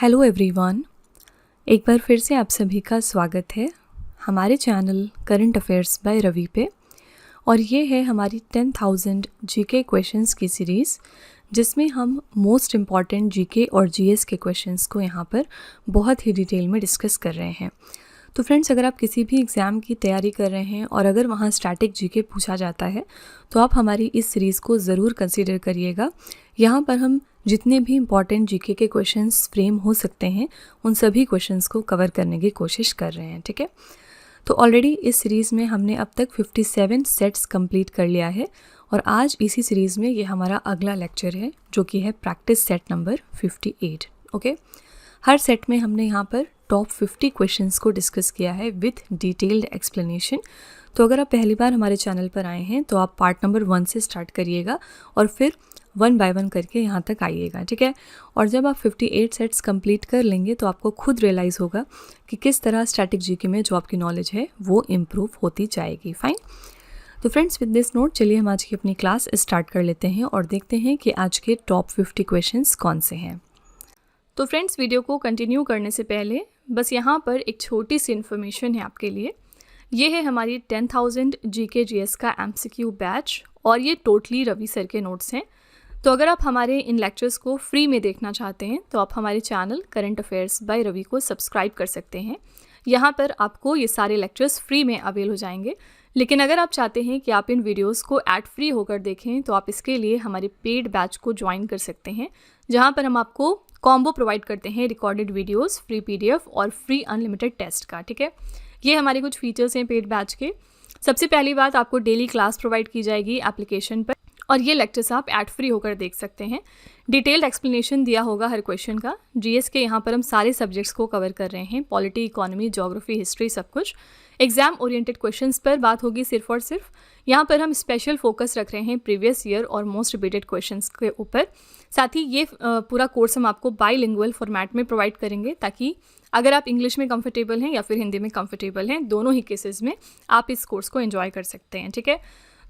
Hello everyone, एक बार फिर से आप सभी का स्वागत है हमारे channel current affairs by Ravi पे। और ये है हमारी 10,000 जीके क्वेश्चंस की सीरीज़, जिसमें हम मोस्ट इम्पॉर्टेंट जीके और जीएस के क्वेश्चंस को यहाँ पर बहुत ही डिटेल में डिस्कस कर रहे हैं। तो फ्रेंड्स, अगर आप किसी भी एग्ज़ाम की तैयारी कर रहे हैं और अगर वहाँ स्टैटिक जीके पूछा जाता है तो आप हमारी इस सीरीज़ को ज़रूर कंसीडर करिएगा। यहाँ पर हम जितने भी इम्पॉर्टेंट जीके के क्वेश्चंस फ्रेम हो सकते हैं उन सभी क्वेश्चंस को कवर करने की कोशिश कर रहे हैं, ठीक है। तो ऑलरेडी इस सीरीज़ में हमने अब तक 57 सेट्स कंप्लीट कर लिया है और आज इसी सीरीज़ में ये हमारा अगला लेक्चर है, जो कि है प्रैक्टिस सेट नंबर 58। ओके, हर सेट में हमने यहाँ पर टॉप 50 क्वेश्चंस को डिस्कस किया है विथ डिटेल्ड एक्सप्लेनेशन। तो अगर आप पहली बार हमारे चैनल पर आए हैं तो आप पार्ट नंबर 1 से स्टार्ट करिएगा और फिर 1 बाय 1 करके यहाँ तक आइएगा, ठीक है। और जब आप 58 सेट्स कंप्लीट कर लेंगे तो आपको खुद रियलाइज़ होगा कि किस तरह स्टैटिक जीके में जो आपकी नॉलेज है वो इम्प्रूव होती जाएगी। फाइन। तो फ्रेंड्स, विद दिस नोट चलिए हम आज की अपनी क्लास स्टार्ट कर लेते हैं और देखते हैं कि आज के टॉप 50 क्वेश्चंस कौन से हैं। तो फ्रेंड्स, वीडियो को कंटिन्यू करने से पहले बस यहाँ पर एक छोटी सी इन्फॉर्मेशन है आपके लिए। ये है हमारी 10,000 जीके जीएस का एमसीक्यू बैच और ये टोटली रवि सर के नोट्स हैं। तो अगर आप हमारे इन लेक्चर्स को फ्री में देखना चाहते हैं तो आप हमारे channel current affairs by Ravi को सब्सक्राइब कर सकते हैं। यहाँ पर आपको ये सारे लेक्चर्स फ्री में अवेल हो जाएंगे। लेकिन अगर आप चाहते हैं कि आप इन वीडियोस को एड फ्री होकर देखें तो आप इसके लिए हमारे पेड बैच को ज्वाइन कर सकते हैं, जहाँ पर हम आपको कॉम्बो प्रोवाइड करते हैं रिकॉर्डेड वीडियोस, फ्री पीडीएफ और फ्री अनलिमिटेड टेस्ट का, ठीक है। ये हमारे कुछ फीचर्स हैं पेड बैच के। सबसे पहली बात, आपको डेली क्लास प्रोवाइड की जाएगी एप्लीकेशन पर और ये लेक्चर्स आप एड फ्री होकर देख सकते हैं। डिटेल्ड एक्सप्लेनेशन दिया होगा हर क्वेश्चन का। जीएस के यहाँ पर हम सारे सब्जेक्ट्स को कवर कर रहे हैं, पॉलिटी, इकोनॉमी, ज्योग्राफी, हिस्ट्री, सब कुछ। एग्जाम ओरिएंटेड क्वेश्चंस पर बात होगी सिर्फ और सिर्फ। यहाँ पर हम स्पेशल फोकस रख रहे हैं प्रीवियस ईयर और मोस्ट रिपीटेड क्वेश्चंस के ऊपर। साथ ही ये पूरा कोर्स हम आपको बाईलिंगुअल फॉर्मेट में प्रोवाइड करेंगे, ताकि अगर आप इंग्लिश में कंफर्टेबल हैं या फिर हिंदी में कंफर्टेबल हैं, दोनों ही केसेस में आप इस कोर्स को एंजॉय कर सकते हैं, ठीक है।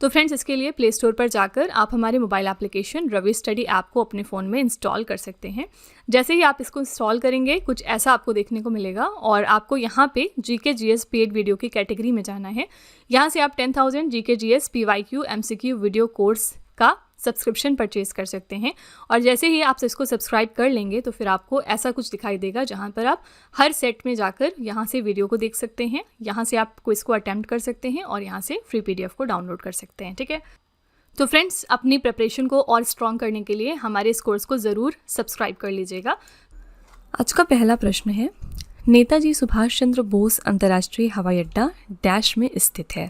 तो फ्रेंड्स, इसके लिए प्ले स्टोर पर जाकर आप हमारे mobile application Ravi study app को अपने फ़ोन में इंस्टॉल कर सकते हैं। जैसे ही आप इसको इंस्टॉल करेंगे कुछ ऐसा आपको देखने को मिलेगा और आपको यहाँ पे जीके जीएस पेड वीडियो की कैटेगरी में जाना है। यहाँ से आप 10,000 GK GS PYQ MCQ video course का सब्सक्रिप्शन परचेज कर सकते हैं। और जैसे ही आप इसको सब्सक्राइब कर लेंगे तो फिर आपको ऐसा कुछ दिखाई देगा, जहाँ पर आप हर सेट में जाकर यहाँ से वीडियो को देख सकते हैं, यहाँ से आप क्विज को अटेम्प्ट कर सकते हैं और यहाँ से फ्री पीडीएफ को डाउनलोड कर सकते हैं, ठीक है। तो फ्रेंड्स, अपनी प्रिपरेशन को और स्ट्रॉन्ग करने के लिए हमारे इस कोर्स को ज़रूर सब्सक्राइब कर लीजिएगा। आज का पहला प्रश्न है, नेताजी सुभाष चंद्र बोस अंतर्राष्ट्रीय हवाई अड्डा डैश में स्थित है।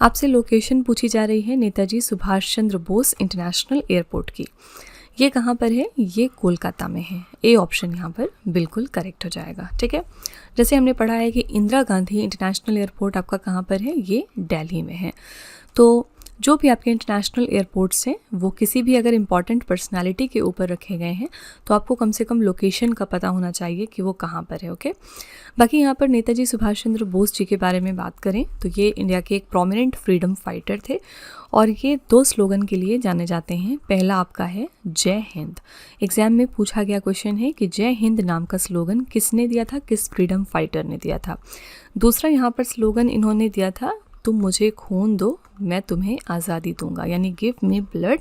आपसे लोकेशन पूछी जा रही है नेताजी सुभाष चंद्र बोस इंटरनेशनल एयरपोर्ट की। ये कहाँ पर है? ये कोलकाता में है। ए ऑप्शन यहाँ पर बिल्कुल करेक्ट हो जाएगा, ठीक है। जैसे हमने पढ़ा है कि इंदिरा गांधी इंटरनेशनल एयरपोर्ट आपका कहाँ पर है? ये दिल्ली में है। तो जो भी आपके इंटरनेशनल एयरपोर्ट्स हैं वो किसी भी अगर इम्पॉर्टेंट पर्सनालिटी के ऊपर रखे गए हैं तो आपको कम से कम लोकेशन का पता होना चाहिए कि वो कहाँ पर है, ओके। बाकी यहाँ पर नेताजी सुभाष चंद्र बोस जी के बारे में बात करें तो ये इंडिया के एक प्रोमिनेंट फ्रीडम फाइटर थे और ये 2 स्लोगन के लिए जाने जाते हैं। पहला आपका है जय हिंद। एग्जाम में पूछा गया क्वेश्चन है कि जय हिंद नाम का स्लोगन किसने दिया था, किस फ्रीडम फाइटर ने दिया था। दूसरा यहाँ पर स्लोगन इन्होंने दिया था, तुम मुझे खून दो मैं तुम्हें आज़ादी दूंगा, यानी give me blood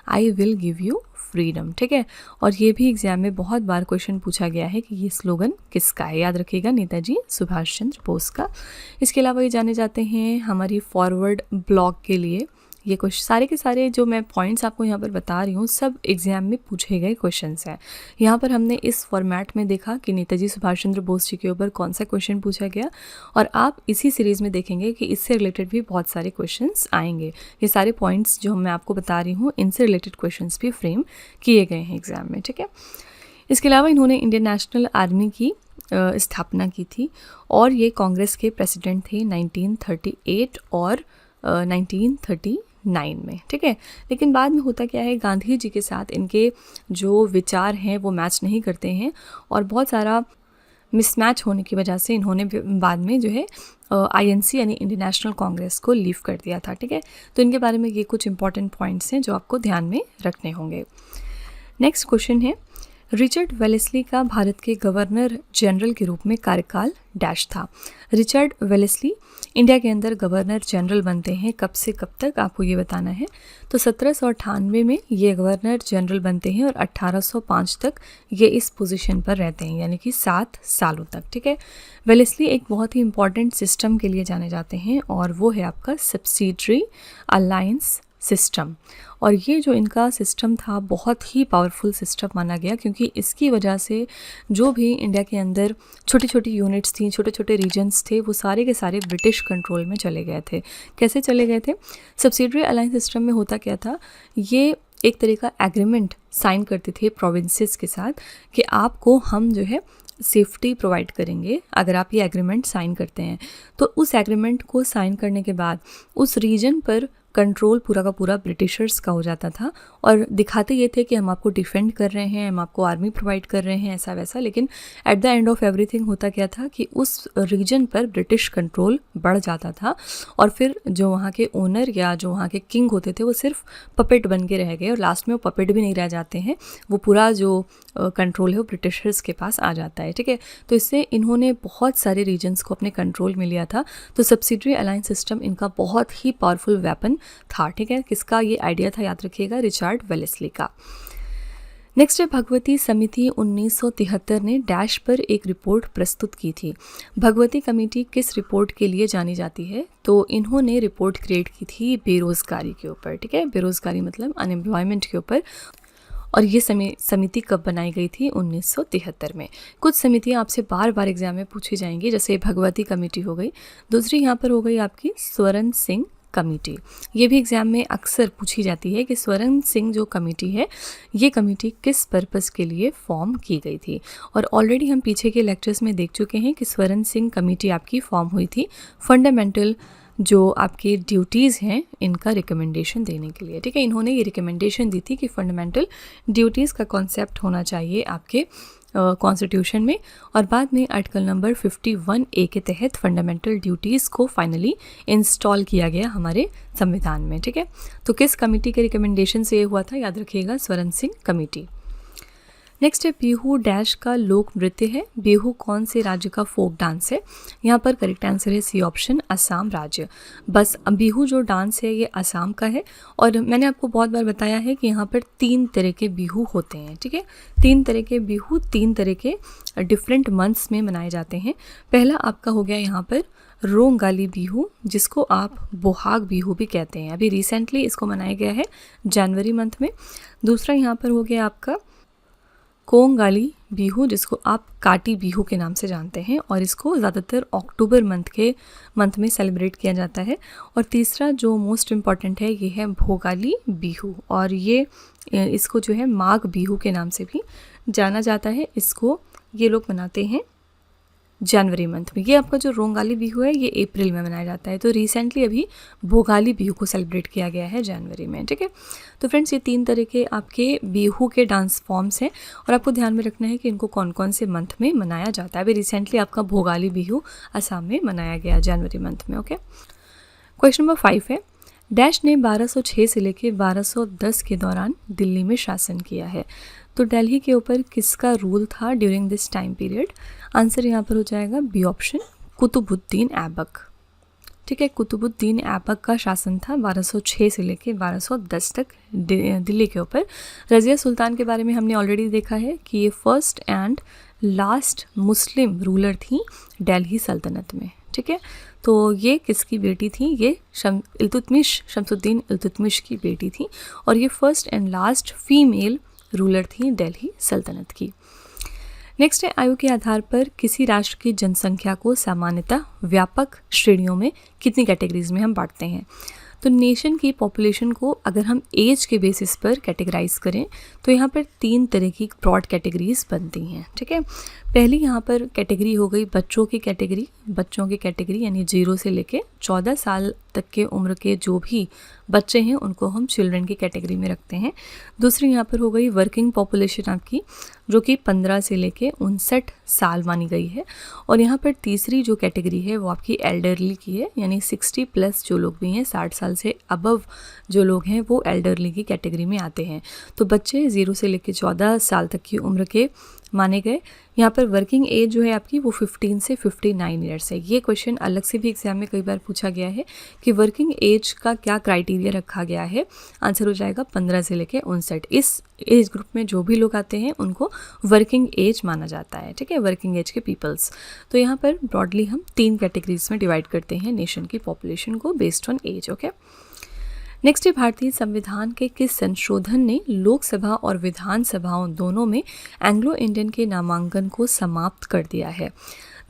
I will give you freedom, ठीक है। और ये भी एग्जाम में बहुत बार क्वेश्चन पूछा गया है कि ये स्लोगन किसका है। याद रखिएगा, नेताजी सुभाष चंद्र बोस का। इसके अलावा ये जाने जाते हैं हमारी फॉरवर्ड ब्लॉग के लिए। ये कुछ सारे के सारे जो मैं पॉइंट्स आपको यहाँ पर बता रही हूँ सब एग्जाम में पूछे गए क्वेश्चंस हैं। यहाँ पर हमने इस फॉर्मेट में देखा कि नेताजी सुभाष चंद्र बोस जी के ऊपर कौन सा क्वेश्चन पूछा गया और आप इसी सीरीज़ में देखेंगे कि इससे रिलेटेड भी बहुत सारे क्वेश्चंस आएंगे। ये सारे पॉइंट्स जो मैं आपको बता रही हूँ इनसे रिलेटेड क्वेश्चंस भी फ्रेम किए गए हैं एग्जाम में, ठीक है। इसके अलावा इन्होंने इंडियन नेशनल आर्मी की स्थापना की थी और ये कांग्रेस के प्रेसिडेंट थे 1938 और 1939 में, ठीक है। लेकिन बाद में होता क्या है, गांधी जी के साथ इनके जो विचार हैं वो मैच नहीं करते हैं और बहुत सारा मिसमैच होने की वजह से इन्होंने बाद में जो है आईएनसी यानी इंडियन नेशनल कांग्रेस को लीव कर दिया था, ठीक है। तो इनके बारे में ये कुछ इंपॉर्टेंट पॉइंट्स हैं जो आपको ध्यान में रखने होंगे। नेक्स्ट क्वेश्चन है, रिचर्ड वेलेस्ली का भारत के गवर्नर जनरल के रूप में कार्यकाल डैश था। रिचर्ड वेलेस्ली इंडिया के अंदर गवर्नर जनरल बनते हैं कब से कब तक, आपको ये बताना है। तो 1798 में ये गवर्नर जनरल बनते हैं और 1805 तक ये इस पोजीशन पर रहते हैं, यानी कि 7 सालों तक। ठीक है, वेलेस्ली एक बहुत ही इंपॉर्टेंट सिस्टम के लिए जाने जाते हैं और वो है आपका सब्सिडरी अलायंस सिस्टम। और ये जो इनका सिस्टम था बहुत ही पावरफुल सिस्टम माना गया, क्योंकि इसकी वजह से जो भी इंडिया के अंदर छोटी छोटी यूनिट्स थी, छोटे छोटे रीजन्स थे, वो सारे के सारे ब्रिटिश कंट्रोल में चले गए थे। कैसे चले गए थे? सब्सिडरी अलायंस सिस्टम में होता क्या था, ये एक तरह का एग्रीमेंट साइन करते थे प्रोविंसेस के साथ कि आपको हम जो है सेफ्टी प्रोवाइड करेंगे अगर आप ये एग्रीमेंट साइन करते हैं। तो उस एग्रीमेंट को साइन करने के बाद उस रीजन पर कंट्रोल पूरा का पूरा ब्रिटिशर्स का हो जाता था और दिखाते ये थे कि हम आपको डिफेंड कर रहे हैं, हम आपको आर्मी प्रोवाइड कर रहे हैं, ऐसा वैसा। लेकिन at the end of everything होता क्या था कि उस रीजन पर ब्रिटिश कंट्रोल बढ़ जाता था और फिर जो वहाँ के ओनर या जो वहाँ के किंग होते थे वो सिर्फ पपेट बन के रह गए और लास्ट में वो पपेट भी नहीं रह जाते हैं, वो पूरा जो कंट्रोल है वो ब्रिटिशर्स के पास आ जाता है। ठीक है, तो इससे इन्होंने बहुत सारे रीजन्स को अपने कंट्रोल में लिया था। तो सब्सिडरी अलायंस सिस्टम इनका बहुत ही पावरफुल वेपन था। ठीक है, किसका ये आइडिया था याद रखिएगा, रिचर्ड वेलेस्ली का। नेक्स्ट है भगवती समिति 1973 ने डैश पर एक रिपोर्ट प्रस्तुत की थी। भगवती कमेटी किस रिपोर्ट के लिए जानी जाती है? तो इन्होंने रिपोर्ट क्रिएट की थी बेरोज़गारी के ऊपर। ठीक है, बेरोज़गारी मतलब अनएम्प्लॉयमेंट के ऊपर। और ये समिति कब बनाई गई थी? 1973 में। कुछ समितियाँ आपसे बार बार एग्जाम में पूछी जाएंगी, जैसे भगवती कमेटी हो गई, दूसरी यहाँ पर हो गई आपकी स्वर्ण सिंह कमेटी। ये भी एग्जाम में अक्सर पूछी जाती है कि स्वर्ण सिंह जो कमेटी है, ये कमेटी किस पर्पस के लिए फॉर्म की गई थी। और ऑलरेडी हम पीछे के लेक्चर्स में देख चुके हैं कि स्वर्ण सिंह कमेटी आपकी फॉर्म हुई थी फंडामेंटल जो आपके ड्यूटीज़ हैं इनका रिकमेंडेशन देने के लिए। ठीक है, इन्होंने ये रिकमेंडेशन दी थी कि फंडामेंटल ड्यूटीज़ का कॉन्सेप्ट होना चाहिए आपके कॉन्स्टिट्यूशन में, और बाद में आर्टिकल नंबर 51A के तहत फंडामेंटल ड्यूटीज़ को फाइनली इंस्टॉल किया गया हमारे संविधान में। ठीक है, तो किस कमेटी के रिकमेंडेशन से ये हुआ था? याद रखिएगा, स्वर्ण सिंह कमेटी। नेक्स्ट है बिहू डैश का लोक नृत्य है। बिहू कौन से राज्य का फोक डांस है? यहाँ पर करेक्ट आंसर है सी ऑप्शन, असम राज्य। बस बिहू जो डांस है ये असम का है और मैंने आपको बहुत बार बताया है कि यहाँ पर 3 तरह के बिहू होते हैं। ठीक है, 3 तरह के बिहू 3 तरह के डिफरेंट मंथ्स में मनाए जाते हैं। पहला आपका हो गया यहाँ पर रोंगाली बिहू, जिसको आप बोहाग बिहू भी कहते हैं। अभी रिसेंटली इसको मनाया गया है जनवरी मंथ में। दूसरा यहाँ पर हो गया आपका कोंगाली बिहू, जिसको आप काटी बिहू के नाम से जानते हैं और इसको ज़्यादातर अक्टूबर मंथ में सेलिब्रेट किया जाता है। और तीसरा जो मोस्ट इम्पॉर्टेंट है ये है भोगाली बिहू, और ये इसको जो है माघ बिहू के नाम से भी जाना जाता है। इसको ये लोग मनाते हैं जनवरी मंथ में। ये आपका जो रोंगाली बिहू है ये अप्रैल में मनाया जाता है। तो रिसेंटली अभी भोगाली बिहू को सेलिब्रेट किया गया है जनवरी में। ठीक है, तो फ्रेंड्स ये 3 तरह के आपके बिहू के डांस फॉर्म्स हैं और आपको ध्यान में रखना है कि इनको कौन कौन से मंथ में मनाया जाता है। अभी रिसेंटली आपका भोगाली बिहू असम में मनाया गया जनवरी मंथ में। ओके, क्वेश्चन नंबर 5 है डैश ने 1206 से लेकर 1210 के दौरान दिल्ली में शासन किया है। तो दिल्ली के ऊपर किसका रूल था during this time period? Answer यहाँ पर हो जाएगा बी ऑप्शन, कुतुबुद्दीन ऐबक। ठीक है, कुतुबुद्दीन ऐबक का शासन था 1206 से लेकर 1210 तक दिल्ली के ऊपर। रज़िया सुल्तान के बारे में हमने ऑलरेडी देखा है कि ये first and last Muslim ruler थी दिल्ली सल्तनत में। ठीक है, तो ये किसकी बेटी थी? ये शमसुद्दीन इल्तुतमिश की बेटी थी और ये first and last female ruler थी दिल्ली सल्तनत की। नेक्स्ट है आयु के आधार पर किसी राष्ट्र की जनसंख्या को सामान्यतः व्यापक श्रेणियों में कितनी कैटेगरीज में हम बांटते हैं? तो नेशन की पॉपुलेशन को अगर हम एज के बेसिस पर कैटेगराइज करें तो यहाँ पर 3 तरह की ब्रॉड कैटेगरीज बनती हैं। ठीक है, पहली यहाँ पर कैटेगरी हो गई बच्चों की कैटेगरी। बच्चों की कैटेगरी यानी 0 से लेके 14 साल तक के उम्र के जो भी बच्चे हैं उनको हम चिल्ड्रन की कैटेगरी में रखते हैं। दूसरी यहाँ पर हो गई वर्किंग पॉपुलेशन आपकी, जो कि 15 से लेके 59 साल मानी गई है। और यहाँ पर तीसरी जो कैटेगरी है वो आपकी एल्डरली की है, यानी 60 प्लस जो लोग भी हैं, 60 साल से अबव जो लोग हैं वो एल्डरली की कैटेगरी में आते हैं। तो बच्चे 0 से लेकर 14 साल तक की उम्र के माने गए। यहाँ पर वर्किंग एज जो है आपकी वो 15 से 59 ईयर्स है। ये क्वेश्चन अलग से भी एग्जाम में कई बार पूछा गया है कि वर्किंग एज का क्या क्राइटेरिया रखा गया है। आंसर हो जाएगा 15 से लेकर 59। इस एज ग्रुप में जो भी लोग आते हैं उनको वर्किंग एज माना जाता है, ठीक है, वर्किंग एज के पीपल्स। तो यहाँ पर ब्रॉडली हम 3 कैटेगरीज में डिवाइड करते हैं नेशन की पॉपुलेशन को based on age. Okay, next है भारतीय संविधान के किस संशोधन ने लोकसभा और विधानसभाओं दोनों में एंग्लो इंडियन के नामांकन को समाप्त कर दिया है।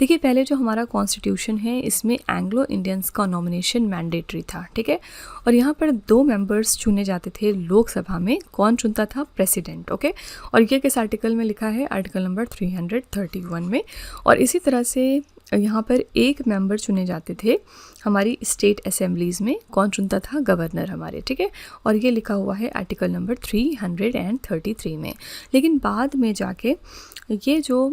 देखिए, पहले जो हमारा कॉन्स्टिट्यूशन है इसमें एंग्लो इंडियंस का नॉमिनेशन मैंडेटरी था, ठीक है, और यहाँ पर 2 मेंबर्स चुने जाते थे लोकसभा में। कौन चुनता था? प्रेसिडेंट। ओके, और ये किस आर्टिकल में लिखा है? आर्टिकल नंबर 331 में। और इसी तरह से यहाँ पर 1 मेंबर चुने जाते थे हमारी स्टेट असेंबलीज़ में। कौन चुनता था? गवर्नर हमारे, ठीक है, और ये लिखा हुआ है आर्टिकल नंबर 333 में। लेकिन बाद में जाके ये जो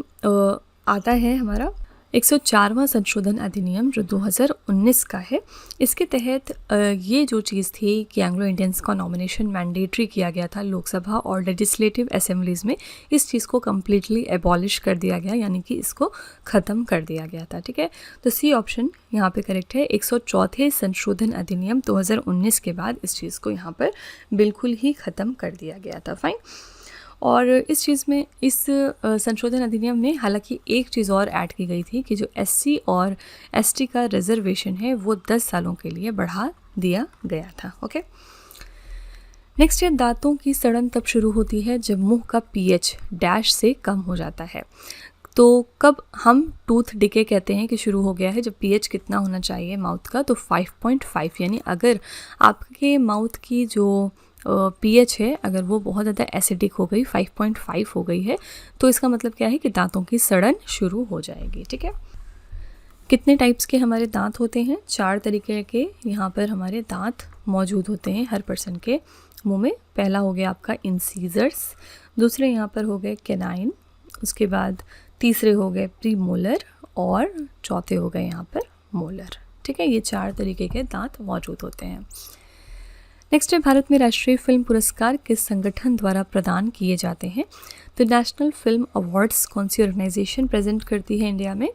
आता है हमारा 104वां संशोधन अधिनियम जो 2019 का है, इसके तहत ये जो चीज़ थी कि एंग्लो इंडियंस का नॉमिनेशन मैंडेटरी किया गया था लोकसभा और लेजिस्लेटिव असेंबलीज़ में, इस चीज़ को कम्प्लीटली एबॉलिश कर दिया गया, यानी कि इसको ख़त्म कर दिया गया था, ठीक है। तो सी ऑप्शन यहाँ पे करेक्ट है। 104वें संशोधन अधिनियम 2019 के बाद इस चीज़ को यहाँ पर बिल्कुल ही ख़त्म कर दिया गया था। फाइन। और इस चीज़ में, इस संशोधन अधिनियम में हालांकि एक चीज़ और ऐड की गई थी कि जो एससी और एसटी का रिजर्वेशन है वो 10 सालों के लिए बढ़ा दिया गया था। ओके, नेक्स्ट है दांतों की सड़न तब शुरू होती है जब मुंह का पीएच डैश से कम हो जाता है। तो कब हम टूथ डिके कहते हैं कि शुरू हो गया है? जब पीएच कितना होना चाहिए माउथ का? तो 5.5, यानी अगर आपके माउथ की जो पीएच है अगर वो बहुत ज़्यादा एसिडिक हो गई, 5.5 हो गई है, तो इसका मतलब क्या है कि दांतों की सड़न शुरू हो जाएगी, ठीक है। कितने टाइप्स के हमारे दांत होते हैं? 4 तरीके के यहाँ पर हमारे दांत मौजूद होते हैं हर पर्सन के मुंह में। पहला हो गया आपका इंसीजर्स, दूसरे यहाँ पर हो गए कैनाइन, उसके बाद तीसरे हो गए प्रीमोलर और चौथे हो गए यहाँ पर मोलर, ठीक है। ये 4 तरीके के दांत मौजूद होते हैं। नेक्स्ट है भारत में राष्ट्रीय फिल्म पुरस्कार किस संगठन द्वारा प्रदान किए जाते हैं? तो नेशनल फिल्म अवार्ड्स कौन सी ऑर्गेनाइजेशन प्रेजेंट करती है इंडिया में?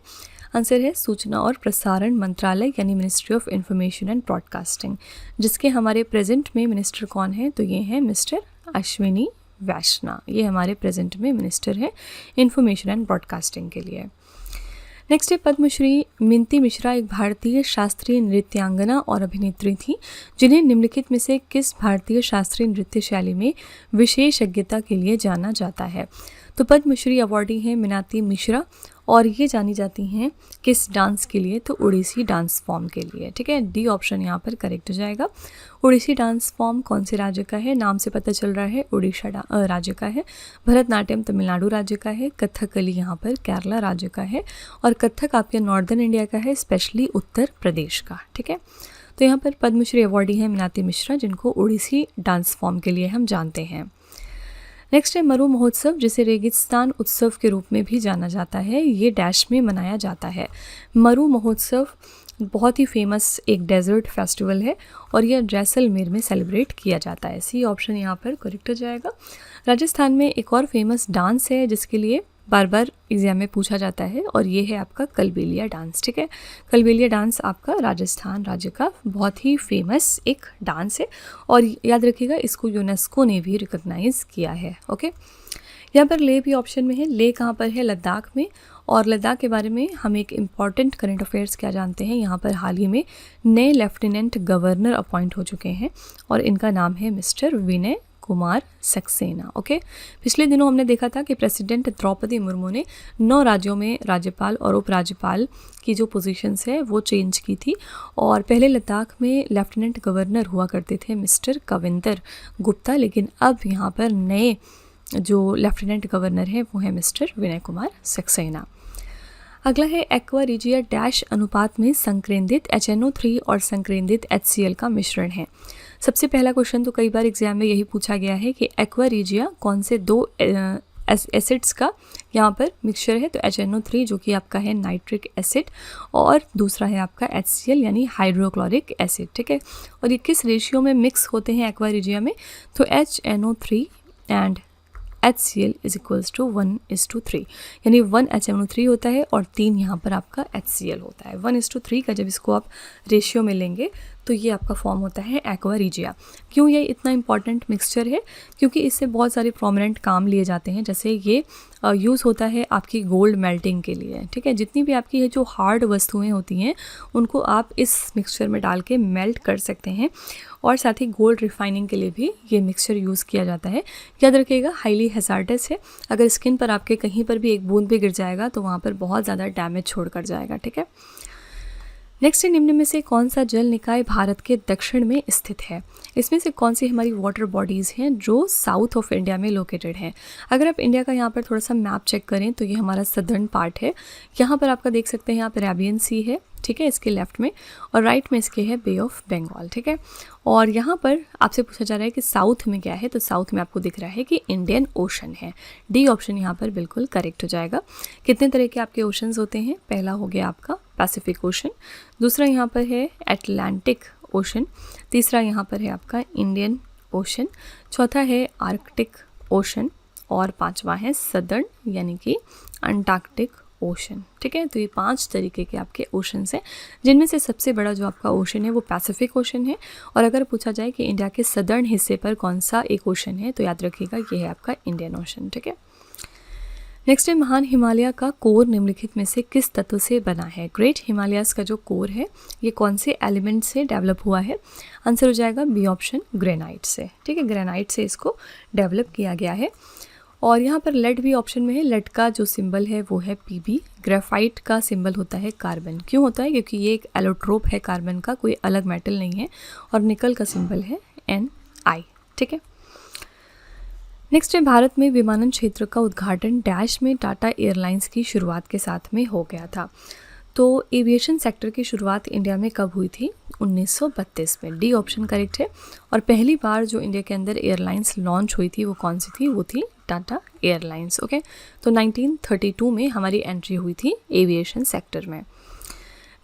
आंसर है सूचना और प्रसारण मंत्रालय, यानी ministry of information and broadcasting, जिसके हमारे प्रेजेंट में मिनिस्टर कौन है? तो ये हैं मिस्टर अश्विनी वैष्णव। ये हमारे प्रेजेंट में मिनिस्टर हैं इंफॉर्मेशन एंड ब्रॉडकास्टिंग के लिए। नेक्स्ट है पद्मश्री मिंती मिश्रा एक भारतीय शास्त्रीय नृत्यांगना और अभिनेत्री थी जिन्हें निम्नलिखित में से किस भारतीय शास्त्रीय नृत्य शैली में विशेषज्ञता के लिए जाना जाता है? तो पद्मश्री अवार्डी हैं मीनाती मिश्रा और ये जानी जाती हैं किस डांस के लिए? तो उड़ीसी डांस फॉर्म के लिए, ठीक है। डी ऑप्शन यहाँ पर करेक्ट हो जाएगा। उड़ीसी डांस फॉर्म कौन से राज्य का है? नाम से पता चल रहा है उड़ीसा राज्य का है। भरतनाट्यम तमिलनाडु राज्य का है। कथकली यहाँ पर केरला राज्य का है और कथक आपके नॉर्दर्न इंडिया का है, स्पेशली उत्तर प्रदेश का, ठीक है। तो यहाँ पर पद्मश्री अवार्डी हैं मीनाती मिश्रा, जिनको उड़ीसी डांस फॉर्म के लिए हम जानते हैं। नेक्स्ट है मरु महोत्सव, जिसे रेगिस्तान उत्सव के रूप में भी जाना जाता है। ये डैश में मनाया जाता है। मरु महोत्सव बहुत ही फेमस एक डेजर्ट फेस्टिवल है और यह जैसलमेर में सेलिब्रेट किया जाता है। सी ऑप्शन यहाँ पर करेक्ट हो जाएगा। राजस्थान में एक और फेमस डांस है जिसके लिए बार बार एग्जाम में पूछा जाता है और ये है आपका कलबेलिया डांस, ठीक है। कलबेलिया डांस आपका राजस्थान राज्य का बहुत ही फेमस एक डांस है और याद रखिएगा इसको यूनेस्को ने भी रिकॉग्नाइज किया है। ओके, यहाँ पर ले भी ऑप्शन में है। ले कहाँ पर है? लद्दाख में। और लद्दाख के बारे में हम एक इम्पॉर्टेंट करंट अफेयर्स क्या जानते हैं? यहाँ पर हाल ही में नए लेफ्टिनेंट गवर्नर अपॉइंट हो चुके हैं और इनका नाम है मिस्टर विनय कुमार सक्सेना। ओके, पिछले दिनों हमने देखा था कि प्रेसिडेंट द्रौपदी मुर्मू ने 9 राज्यों में राज्यपाल और उपराज्यपाल की जो पोजीशंस है वो चेंज की थी और पहले लद्दाख में लेफ्टिनेंट गवर्नर हुआ करते थे मिस्टर कविंदर गुप्ता, लेकिन अब यहाँ पर नए जो लेफ्टिनेंट गवर्नर हैं वो है मिस्टर विनय कुमार सक्सेना। अगला है एक्वा रिजिया डैश अनुपात में संकेंद्रित HNO3 और संकेंद्रित HCl का मिश्रण है। सबसे पहला क्वेश्चन तो कई बार एग्जाम में यही पूछा गया है कि एक्वा रिजिया कौन से दो एसिड्स का यहाँ पर मिक्सचर है। तो HNO3 जो कि आपका है नाइट्रिक एसिड और दूसरा है आपका HCl यानी हाइड्रोक्लोरिक एसिड, ठीक है। और ये किस रेशियो में मिक्स होते हैं एक्वा रिजिया में? तो HNO3 and HCl is equals to 1:3, यानी 1 HNO3 होता है और 3 यहाँ पर आपका HCl होता है। 1:3 का जब इसको आप रेशियो में लेंगे तो ये आपका फॉर्म होता है एक्वा रिजिया। क्यों ये इतना इंपॉर्टेंट मिक्सचर है? क्योंकि इससे बहुत सारे प्रोमिनेंट काम लिए जाते हैं। जैसे ये यूज़ होता है आपकी गोल्ड मेल्टिंग के लिए, ठीक है। जितनी भी आपकी ये जो हार्ड वस्तुएं होती हैं उनको आप इस मिक्सचर में डाल के मेल्ट कर सकते हैं। और साथ ही गोल्ड रिफाइनिंग के लिए भी ये मिक्सचर यूज़ किया जाता है। याद रखिएगा हाईली हैज़ार्डस है। अगर स्किन पर आपके कहीं पर भी एक बूंद भी गिर जाएगा तो वहाँ पर बहुत ज़्यादा डैमेज छोड़ कर जाएगा, ठीक है। नेक्स्ट है, निम्न में से कौन सा जल निकाय भारत के दक्षिण में स्थित है? इसमें से कौन सी हमारी वाटर बॉडीज़ हैं जो साउथ ऑफ इंडिया में लोकेटेड हैं? अगर आप इंडिया का यहाँ पर थोड़ा सा मैप चेक करें तो ये हमारा सदर्न पार्ट है। यहाँ पर आपका देख सकते हैं यहाँ पर अरेबियन सी है, ठीक है, इसके लेफ्ट में, और राइट में इसके है बे ऑफ बंगाल, ठीक है। और यहाँ पर आपसे पूछा जा रहा है कि साउथ में क्या है, तो साउथ में आपको दिख रहा है कि इंडियन ओशन है। डी ऑप्शन यहाँ पर बिल्कुल करेक्ट हो जाएगा। कितने तरह के आपके ओशंस होते हैं? पहला हो गया आपका पैसिफिक ओशन, दूसरा यहाँ पर है अटलांटिक ओशन, तीसरा यहाँ पर है आपका इंडियन ओशन, चौथा है आर्कटिक ओशन और पांचवा है सदर्न यानी कि अंटार्कटिक ओशन, ठीक है। तो ये 5 तरीके के आपके ओशंस हैं, जिनमें से सबसे बड़ा जो आपका ओशन है वो पैसिफिक ओशन है। और अगर पूछा जाए कि इंडिया के सदर्न हिस्से पर कौन सा एक ओशन है तो याद रखिएगा ये है आपका इंडियन ओशन, ठीक है। नेक्स्ट है, महान हिमालय का कोर निम्नलिखित में से किस तत्व से बना है? ग्रेट हिमालयाज का जो कोर है ये कौन से एलिमेंट से डेवलप हुआ है? आंसर हो जाएगा बी ऑप्शन, ग्रेनाइट से, ठीक है। ग्रेनाइट से इसको डेवलप किया गया है। और यहाँ पर लेड भी ऑप्शन में है। लेड का जो सिंबल है वो है Pb। ग्रेफाइट का सिंबल होता है कार्बन। क्यों होता है? क्योंकि ये एक एलोट्रोप है कार्बन का, कोई अलग मेटल नहीं है। और निकल का सिंबल है Ni, ठीक है। नेक्स्ट है, भारत में विमानन क्षेत्र का उद्घाटन डैश में टाटा एयरलाइंस की शुरुआत के साथ में हो गया था। तो एविएशन सेक्टर की शुरुआत इंडिया में कब हुई थी? 1932 में। डी ऑप्शन करेक्ट है। और पहली बार जो इंडिया के अंदर एयरलाइंस लॉन्च हुई थी वो कौन सी थी? वो थी टाटा एयरलाइंस, ओके। तो 1932 में हमारी एंट्री हुई थी एविएशन सेक्टर में।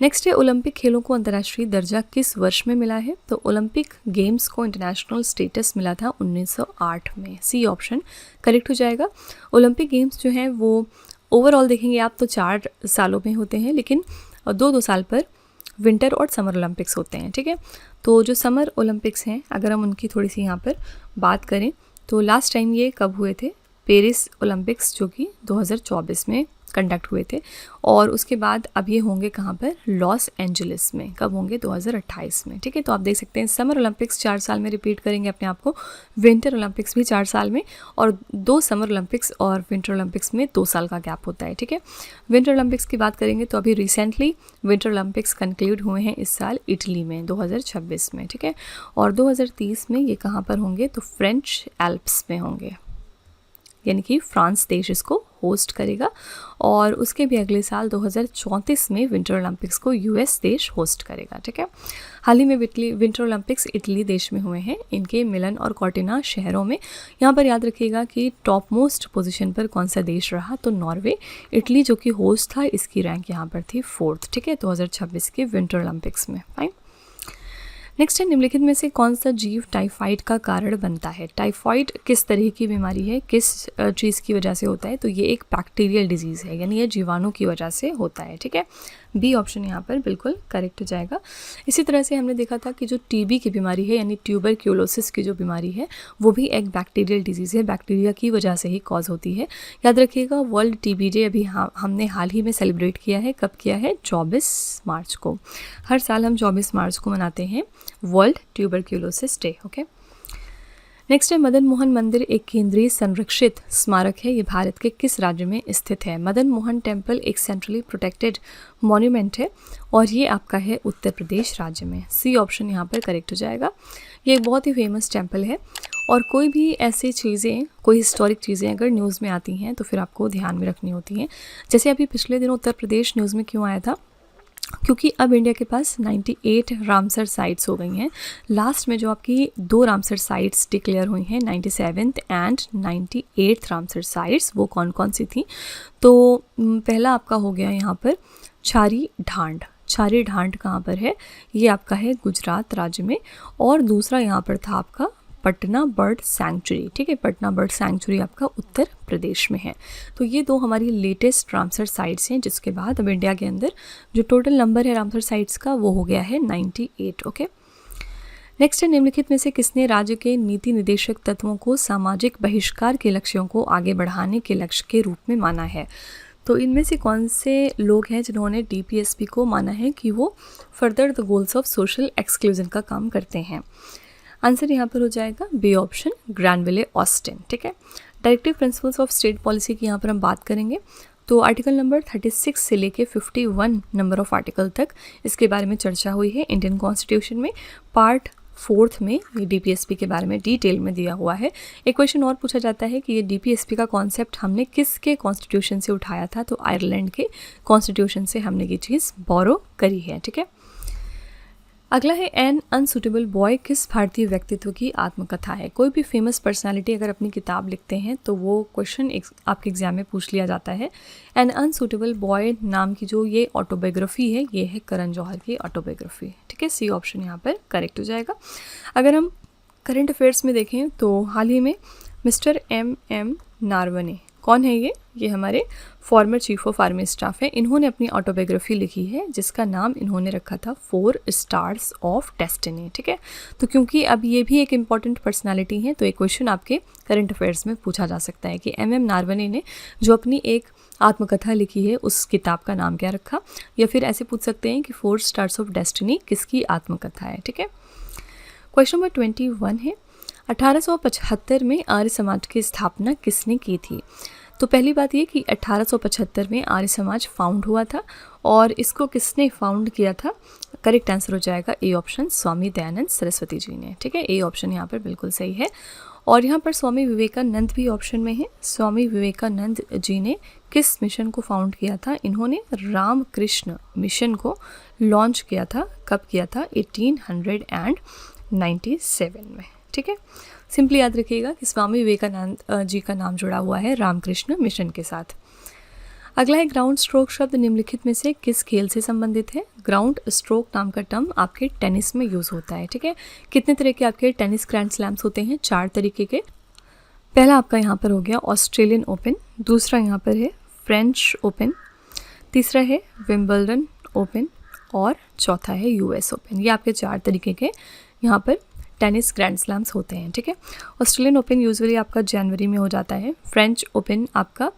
नेक्स्ट है, ओलंपिक खेलों को अंतर्राष्ट्रीय दर्जा किस वर्ष में मिला है? तो ओलंपिक गेम्स को इंटरनेशनल स्टेटस मिला था 1908 में। सी ऑप्शन करेक्ट हो जाएगा। ओलंपिक गेम्स जो हैं वो ओवरऑल देखेंगे आप तो 4 सालों में होते हैं, लेकिन 2-2 साल पर विंटर और समर ओलंपिक्स होते हैं, ठीक है। तो जो समर ओलंपिक्स हैं अगर हम उनकी थोड़ी सी यहाँ पर बात करें तो लास्ट टाइम ये कब हुए थे? पेरिस ओलंपिक्स जो कि 2024 में कंडक्ट हुए थे। और उसके बाद अब ये होंगे कहाँ पर? लॉस एंजलिस में। कब होंगे? 2028 में, ठीक है। तो आप देख सकते हैं समर ओलंपिक्स 4 साल में रिपीट करेंगे अपने आप को, विंटर ओलंपिक्स भी 4 साल में, और 2 समर ओलंपिक्स और विंटर ओलंपिक्स में 2 साल का गैप होता है, ठीक है। विंटर ओलंपिक्स की बात करेंगे तो अभी रिसेंटली विंटर ओलंपिक्स कंक्लूड हुए हैं इस साल इटली में 2026 में, ठीक है। और 2030 में ये कहाँ पर होंगे? तो फ्रेंच एल्प्स में होंगे, यानी कि फ्रांस देश इसको होस्ट करेगा। और उसके भी अगले साल 2034 में विंटर ओलंपिक्स को यूएस देश होस्ट करेगा, ठीक है। हाल ही में विंटर ओलंपिक्स इटली देश में हुए हैं, इनके मिलन और कॉर्टिना शहरों में। यहाँ पर याद रखिएगा कि टॉप मोस्ट पोजीशन पर कौन सा देश रहा? तो नॉर्वे। इटली जो कि होस्ट था इसकी रैंक यहाँ पर थी 4th, ठीक है, 2026 के विंटर ओलंपिक्स में। फाइन। नेक्स्ट है, निम्नलिखित में से कौन सा जीव टाइफाइड का कारण बनता है? टाइफाइड किस तरह की बीमारी है, किस चीज़ की वजह से होता है? तो ये एक बैक्टीरियल डिजीज़ है, यानी ये जीवाणु की वजह से होता है, ठीक है। बी ऑप्शन यहाँ पर बिल्कुल करेक्ट हो जाएगा। इसी तरह से हमने देखा था कि जो टीबी की बीमारी है यानी ट्यूबरक्यूलोसिस की जो बीमारी है वो भी एक बैक्टीरियल डिजीज़ है, बैक्टीरिया की वजह से ही कॉज होती है। याद रखिएगा वर्ल्ड टीबी डे अभी हमने हाल ही में सेलिब्रेट किया है। कब किया है? 24 मार्च को। हर साल हम 24 मार्च को मनाते हैं world tuberculosis day, okay. Next है, मदन मोहन मंदिर एक केंद्रीय संरक्षित स्मारक है, ये भारत के किस राज्य में स्थित है? मदन मोहन टेम्पल एक सेंट्रली प्रोटेक्टेड मॉन्यूमेंट है और ये आपका है उत्तर प्रदेश राज्य में। सी ऑप्शन यहाँ पर करेक्ट हो जाएगा। ये एक बहुत ही फेमस टेम्पल है। और कोई भी ऐसी चीज़ें, कोई हिस्टोरिक चीज़ें अगर न्यूज़ में आती हैं तो फिर आपको ध्यान में रखनी होती हैं। जैसे अभी पिछले दिनों उत्तर प्रदेश न्यूज़ में क्यों आया था, क्योंकि अब इंडिया के पास 98 रामसर साइट्स हो गई हैं। लास्ट में जो आपकी 2 रामसर साइट्स डिक्लेयर हुई हैं, 97th and 98th Ramsar sites, वो कौन कौन सी थी? तो पहला आपका हो गया यहाँ पर छारी ढांड। छारी ढांड कहाँ पर है? ये आपका है गुजरात राज्य में। और दूसरा यहाँ पर था आपका पटना बर्ड सैंक्चुरी। ठीक है, पटना बर्ड सैंक्चुरी आपका उत्तर प्रदेश में है। तो ये 2 हमारी लेटेस्ट रामसर साइट्स हैं, जिसके बाद अब इंडिया के अंदर जो टोटल नंबर है रामसर साइट्स का वो हो गया है 98। ओके, नेक्स्ट है, निम्नलिखित में से किसने राज्य के नीति निदेशक तत्वों को सामाजिक बहिष्कार के लक्ष्यों को आगे बढ़ाने के लक्ष्य के रूप में माना है? तो इनमें से कौन से लोग हैं जिन्होंने DPSP को माना है कि वो further the goals of social exclusion का काम करते हैं? आंसर यहाँ पर हो जाएगा बी ऑप्शन, ग्रैनविले ऑस्टिन। ठीक है, directive principles of state policy की यहाँ पर हम बात करेंगे। तो आर्टिकल नंबर 36 से लेके 51 नंबर ऑफ आर्टिकल तक इसके बारे में चर्चा हुई है इंडियन कॉन्स्टिट्यूशन में। पार्ट 4 में ये DPSP के बारे में डिटेल में दिया हुआ है। एक क्वेश्चन और पूछा जाता है कि ये DPSP का कॉन्सेप्ट हमने किसके कॉन्स्टिट्यूशन से उठाया था? तो आयरलैंड के कॉन्स्टिट्यूशन से हमने ये चीज़ बोरो करी है। ठीक है, अगला है, एन अनसुटेबल बॉय किस भारतीय व्यक्तित्व की आत्मकथा है? कोई भी फेमस पर्सनालिटी अगर अपनी किताब लिखते हैं तो वो क्वेश्चन आपके एग्जाम में पूछ लिया जाता है। एन अनसुटेबल बॉय नाम की जो ये ऑटोबायोग्राफी है, ये है करण जौहर की ऑटोबायोग्राफी। ठीक है, सी ऑप्शन यहाँ पर करेक्ट हो जाएगा। अगर हम करंट अफेयर्स में देखें तो हाल ही में मिस्टर M.M. नारवने, कौन है ये हमारे former chief of army staff है। इन्होंने अपनी ऑटोबायोग्राफी लिखी है जिसका नाम इन्होंने रखा था 4 स्टार्स ऑफ डेस्टिनी। ठीक है, तो क्योंकि अब ये भी एक इम्पॉर्टेंट पर्सनालिटी है तो एक क्वेश्चन आपके करंट अफेयर्स में पूछा जा सकता है कि M.M. नारवने ने जो अपनी एक आत्मकथा लिखी है उस किताब का नाम क्या रखा, या फिर ऐसे पूछ सकते हैं कि 4 स्टार्स ऑफ डेस्टिनी किसकी आत्मकथा है। ठीक है, क्वेश्चन नंबर 21 है, 1875 में आर्य समाज की स्थापना किसने की थी? तो पहली बात ये कि 1875 में आर्य समाज फाउंड हुआ था और इसको किसने फाउंड किया था? करेक्ट आंसर हो जाएगा ए ऑप्शन, स्वामी दयानंद सरस्वती जी ने। ठीक है, ए ऑप्शन यहाँ पर बिल्कुल सही है। और यहाँ पर स्वामी विवेकानंद भी ऑप्शन में है। स्वामी विवेकानंद जी ने किस मिशन को फाउंड किया था? इन्होंने रामकृष्ण मिशन को लॉन्च किया था। कब किया था? 1897 में। ठीक है, सिंपली याद रखिएगा कि स्वामी विवेकानंद जी का नाम जुड़ा हुआ है रामकृष्ण मिशन के साथ। अगला है, ग्राउंड स्ट्रोक शब्द निम्नलिखित में से किस खेल से संबंधित है? ग्राउंड स्ट्रोक नाम का टर्म आपके टेनिस में यूज़ होता है। ठीक है, कितने तरह के आपके टेनिस ग्रैंड स्लैम्स होते हैं? 4 तरीके के। पहला आपका यहाँ पर हो गया ऑस्ट्रेलियन ओपन, दूसरा यहाँ पर है फ्रेंच ओपन, तीसरा है विंबलडन ओपन और चौथा है US ओपन। ये आपके 4 तरीके के यहाँ पर टेनिस ग्रैंड स्लैम्स होते हैं। ठीक है, ऑस्ट्रेलियन ओपन यूजुअली आपका जनवरी में हो जाता है, फ्रेंच ओपन आपका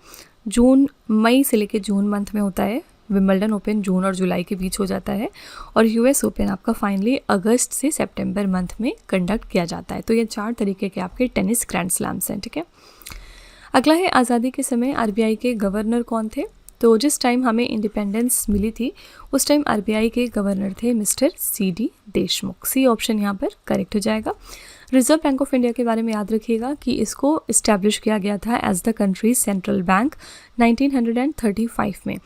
मई से लेकर जून मंथ में होता है, विंबलडन ओपन जून और जुलाई के बीच हो जाता है और US ओपन आपका फाइनली अगस्त से सितंबर मंथ में कंडक्ट किया जाता है। तो ये 4 तरीके के आपके टेनिस ग्रैंड स्लैम्स हैं। ठीक है, अगला है, आज़ादी के समय RBI के गवर्नर कौन थे? तो जिस टाइम हमें इंडिपेंडेंस मिली थी उस टाइम RBI के गवर्नर थे mister CD Deshmukh. C option यहाँ पर करेक्ट हो जाएगा। रिजर्व बैंक ऑफ इंडिया के बारे में याद रखिएगा कि इसको इस्टेब्लिश किया गया था as the country's central bank 1935 में,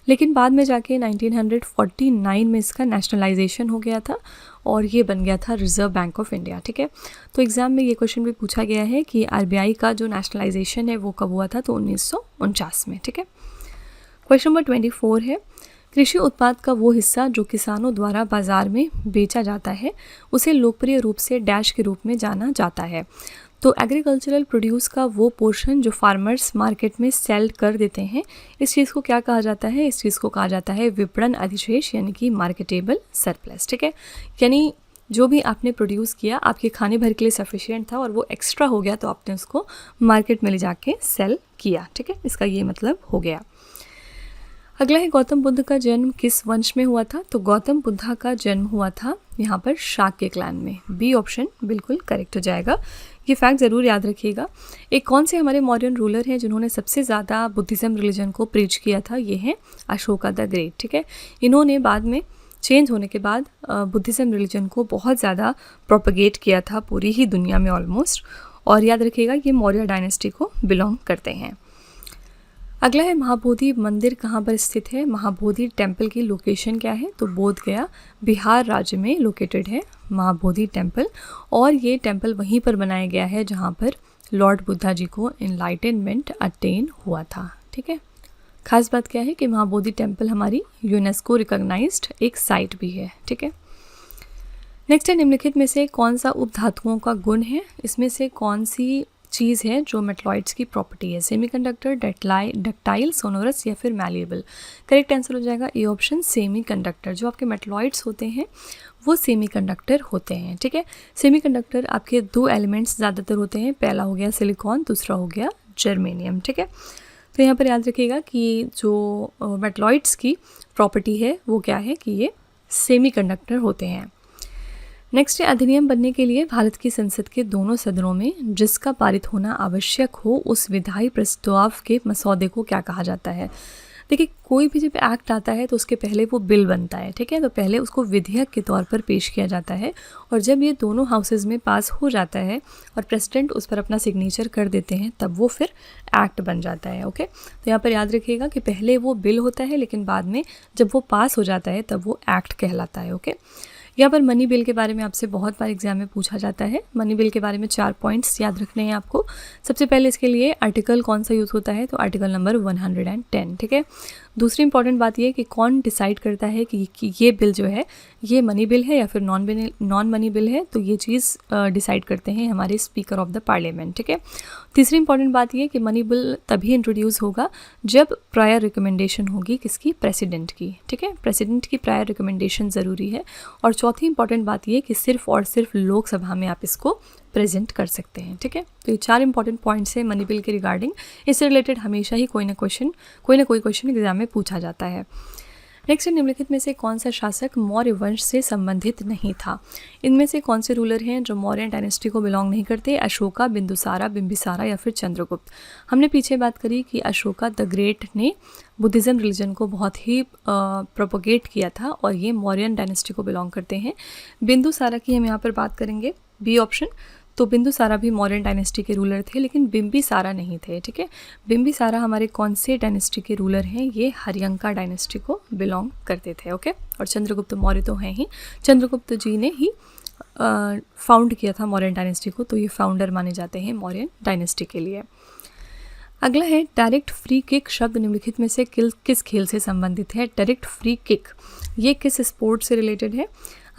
लेकिन बाद में जाके 1949 में इसका नेशनलाइजेशन हो गया था और ये बन गया था रिजर्व बैंक ऑफ इंडिया। ठीक है, तो एग्जाम में ये क्वेश्चन भी पूछा गया है कि RBI का जो नेशनलाइजेशन है वो कब हुआ था? तो 1949 में। ठीक है, क्वेश्चन नंबर 24 है, कृषि उत्पाद का वो हिस्सा जो किसानों द्वारा बाजार में बेचा जाता है उसे लोकप्रिय रूप से डैश के रूप में जाना जाता है। तो एग्रीकल्चरल प्रोड्यूस का वो पोर्शन जो फार्मर्स मार्केट में सेल कर देते हैं, इस चीज़ को क्या कहा जाता है? इस चीज़ को कहा जाता है विपणन अधिशेष, यानी कि मार्केटेबल सरप्लस। ठीक है, यानी जो भी आपने प्रोड्यूस किया आपके खाने भर के लिए सफिशिएंट था और वो एक्स्ट्रा हो गया तो आपने उसको मार्केट में ले जाके सेल किया। ठीक है, इसका ये मतलब हो गया। अगला है, गौतम बुद्ध का जन्म किस वंश में हुआ था? तो गौतम बुद्धा का जन्म हुआ था यहाँ पर शाक्य क्लैन में। बी ऑप्शन बिल्कुल करेक्ट हो जाएगा। ये फैक्ट ज़रूर याद रखिएगा। एक कौन से हमारे मॉडर्न रूलर हैं जिन्होंने सबसे ज़्यादा बुद्धिज़्म रिलीजन को प्रीच किया था? ये हैं अशोका द ग्रेट। ठीक है, इन्होंने बाद में चेंज होने के बाद बुद्धिज़्म रिलीजन को बहुत ज़्यादा प्रोपगेट किया था पूरी ही दुनिया में ऑलमोस्ट। और याद रखिएगा ये मौर्य डायनेस्टी को बिलोंग करते हैं। अगला है महाबोधि मंदिर कहाँ पर स्थित है। महाबोधि टेम्पल की लोकेशन क्या है, तो बोध गया बिहार राज्य में लोकेटेड है महाबोधि टेम्पल। और ये टेम्पल वहीं पर बनाया गया है जहाँ पर लॉर्ड बुद्धा जी को इनलाइटनमेंट अटेन हुआ था। ठीक है, खास बात क्या है कि महाबोधि टेम्पल हमारी यूनेस्को रिकॉग्नाइज्ड एक साइट भी है। ठीक है, नेक्स्ट है निम्नलिखित में से कौन सा उपधातुओं का गुण है। इसमें से कौन सी चीज़ है जो मेटलॉइड्स की प्रॉपर्टी है, सेमीकंडक्टर, डक्टाइल, सोनोरस या फिर मैलिएबल। करेक्ट आंसर हो जाएगा ए ऑप्शन, सेमीकंडक्टर। जो आपके मेटलॉइड्स होते हैं वो सेमीकंडक्टर होते हैं। ठीक है, सेमीकंडक्टर आपके दो एलिमेंट्स ज़्यादातर होते हैं, पहला हो गया सिलिकॉन, दूसरा हो गया जर्मेनियम। ठीक है, तो यहाँ पर याद रखिएगा कि जो मेटलॉइड्स की प्रॉपर्टी है वो क्या है कि ये सेमीकंडक्टर होते हैं। नेक्स्ट है अधिनियम बनने के लिए भारत की संसद के दोनों सदनों में जिसका पारित होना आवश्यक हो उस विधायी प्रस्ताव के मसौदे को क्या कहा जाता है। देखिए, कोई भी जब एक्ट आता है तो उसके पहले वो बिल बनता है। ठीक है, तो पहले उसको विधेयक के तौर पर पेश किया जाता है और जब ये दोनों हाउसेज में पास हो जाता है और प्रेसिडेंट उस पर अपना सिग्नेचर कर देते हैं तब वो फिर एक्ट बन जाता है। ओके, तो यहाँ पर याद रखिएगा कि पहले वो बिल होता है लेकिन बाद में जब वो पास हो जाता है तब वो एक्ट कहलाता है। ओके, यहाँ पर मनी बिल के बारे में आपसे बहुत बार एग्जाम में पूछा जाता है। मनी बिल के बारे में 4 पॉइंट्स याद रखने हैं आपको। सबसे पहले इसके लिए आर्टिकल कौन सा यूज़ होता है, तो आर्टिकल नंबर 110। ठीक है, दूसरी इंपॉर्टेंट बात ये कि कौन डिसाइड करता है कि ये बिल जो है ये मनी बिल है या फिर नॉन मनी बिल है, तो ये चीज़ डिसाइड करते हैं हमारे स्पीकर ऑफ द पार्लियामेंट। ठीक है, तीसरी इंपॉर्टेंट बात ये कि मनी बिल तभी इंट्रोड्यूस होगा जब प्रायर रिकमेंडेशन होगी किसकी, प्रेसिडेंट की। ठीक है, प्रेसिडेंट की प्रायर रिकमेंडेशन ज़रूरी है। और चौथी इंपॉर्टेंट बात ये कि सिर्फ और सिर्फ लोकसभा में आप इसको प्रेजेंट कर सकते हैं। ठीक है, तो ये 4 इंपॉर्टेंट पॉइंट्स हैं मनी बिल के रिगार्डिंग। इससे रिलेटेड हमेशा ही कोई ना कोई क्वेश्चन एग्जाम में पूछा जाता है। नेक्स्ट, निम्नलिखित में से कौन सा शासक मौर्य वंश से संबंधित नहीं था। इनमें से कौन से रूलर हैं जो मौर्य डायनेस्टी को बिलोंग नहीं करते, अशोका, बिंदुसारा, बिंबिसारा या फिर चंद्रगुप्त। हमने पीछे बात करी कि अशोका द ग्रेट ने बुद्धिज़्म रिलीजन को बहुत ही प्रोपोगेट किया था और ये मौर्यन डायनेस्टी को बिलोंग करते हैं। बिंदुसारा की हम यहाँ पर बात करेंगे, बी ऑप्शन। तो बिंदुसारा भी मौर्यन डायनेस्टी के रूलर थे लेकिन बिंबिसारा नहीं थे। ठीक है, बिंबिसारा हमारे कौन से डायनेस्टी के रूलर हैं, ये हरियंका डायनेस्टी को बिलोंग करते थे। ओके, और चंद्रगुप्त मौर्य तो हैं ही, चंद्रगुप्त जी ने ही फाउंड किया था मौर्यन डायनेस्टी को, तो ये फाउंडर माने जाते हैं मौर्यन डायनेस्टी के लिए। अगला है डायरेक्ट फ्री किक शब्द निम्नलिखित में से किस खेल से संबंधित है। डायरेक्ट फ्री किक ये किस स्पोर्ट से रिलेटेड है।